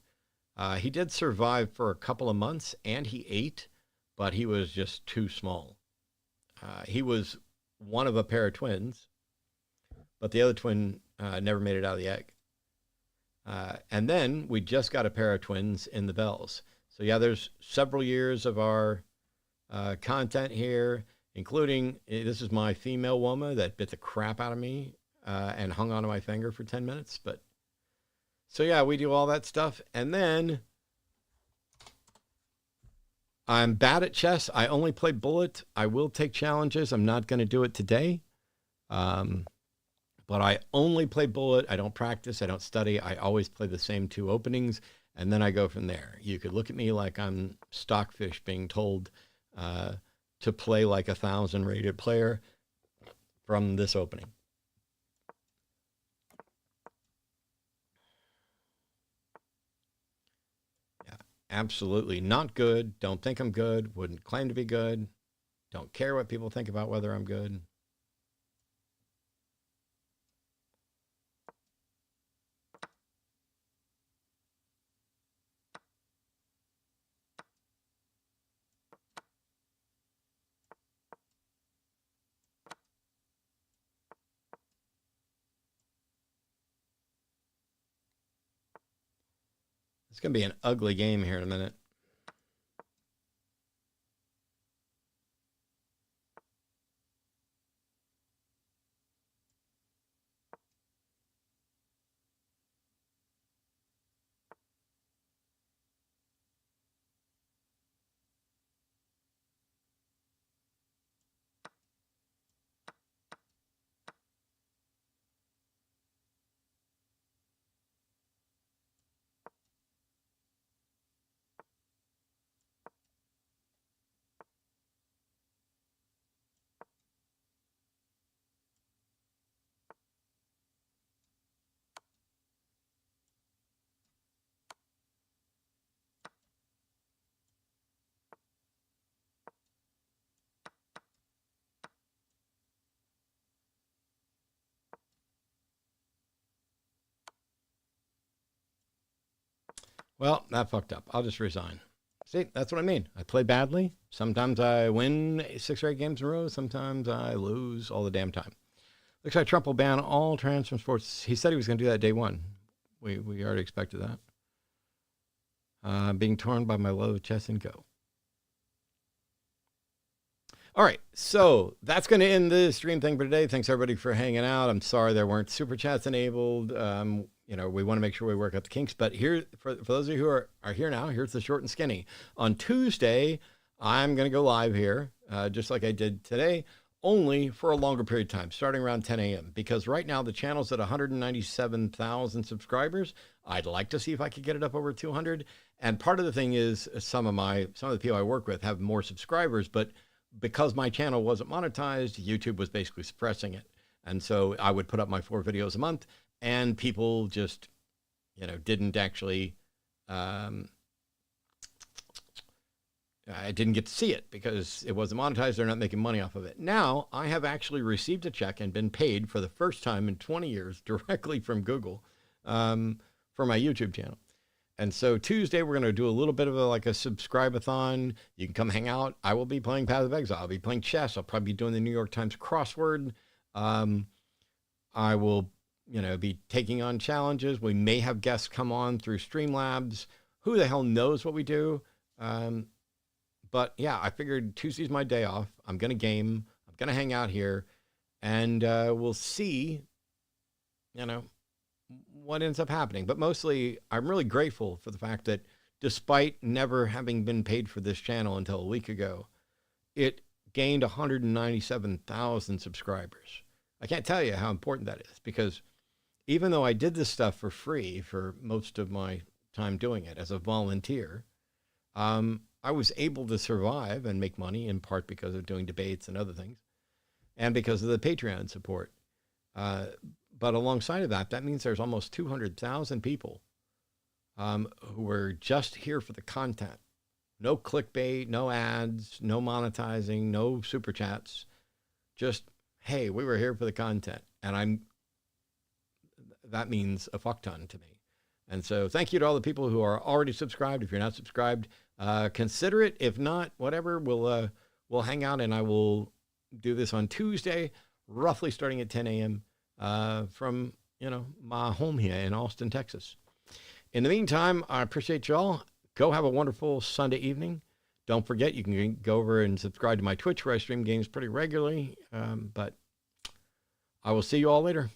He did survive for a couple of months, and he ate, but he was just too small. He was one of a pair of twins, but the other twin never made it out of the egg. And then we just got a pair of twins in the bells. So yeah, there's several years of our content here, including, this is my female woman that bit the crap out of me and hung onto my finger for 10 minutes. But so yeah, we do all that stuff. And then I'm bad at chess. I only play bullet. I will take challenges. I'm not going to do it today. But I only play bullet. I don't practice. I don't study. I always play the same 2 openings, and then I go from there. You could look at me like I'm stockfish being told to play like a 1,000 rated player from this opening. Yeah, absolutely not good. Don't think I'm good. Wouldn't claim to be good. Don't care what people think about whether I'm good. It's going to be an ugly game here in a minute. Well, that fucked up. I'll just resign. See, that's what I mean. I play badly. Sometimes I win 6 or 8 games in a row. Sometimes I lose all the damn time. Looks like Trump will ban all trans from sports. He said he was going to do that day one. We already expected that. Being torn by my love of chess and go. All right, so that's going to end the stream thing for today. Thanks everybody for hanging out. I'm sorry there weren't super chats enabled. You know, we want to make sure we work out the kinks. But here, for those of you who are here now, here's the short and skinny. On Tuesday, I'm going to go live here, just like I did today, only for a longer period of time, starting around 10 a.m. Because right now the channel's at 197,000 subscribers. I'd like to see if I could get it up over 200. And part of the thing is some of the people I work with have more subscribers, but because my channel wasn't monetized, YouTube was basically suppressing it. And so I would put up my 4 videos a month and people just, you know, didn't actually, I didn't get to see it because it wasn't monetized. They're not making money off of it. Now I have actually received a check and been paid for the first time in 20 years directly from Google for my YouTube channel. And so Tuesday, we're going to do a little bit of a subscribe-a-thon. You can come hang out. I will be playing Path of Exile. I'll be playing chess. I'll probably be doing the New York Times crossword. I will, you know, be taking on challenges. We may have guests come on through Streamlabs. Who the hell knows what we do? But yeah, I figured Tuesday's my day off. I'm going to game. I'm going to hang out here. And we'll see, you know, what ends up happening. But mostly I'm really grateful for the fact that despite never having been paid for this channel until a week ago, it gained 197,000 subscribers. I can't tell you how important that is, because even though I did this stuff for free for most of my time doing it as a volunteer, I was able to survive and make money in part because of doing debates and other things and because of the Patreon support. But alongside of that, that means there's almost 200,000 people who were just here for the content. No clickbait, no ads, no monetizing, no super chats. Just, hey, we were here for the content. And that means a fuck ton to me. And so thank you to all the people who are already subscribed. If you're not subscribed, consider it. If not, whatever, we'll hang out and I will do this on Tuesday, roughly starting at 10 a.m. From, you know, my home here in Austin, Texas. In the meantime, I appreciate y'all. Go have a wonderful Sunday evening. Don't forget, you can go over and subscribe to my Twitch where I stream games pretty regularly. But I will see you all later.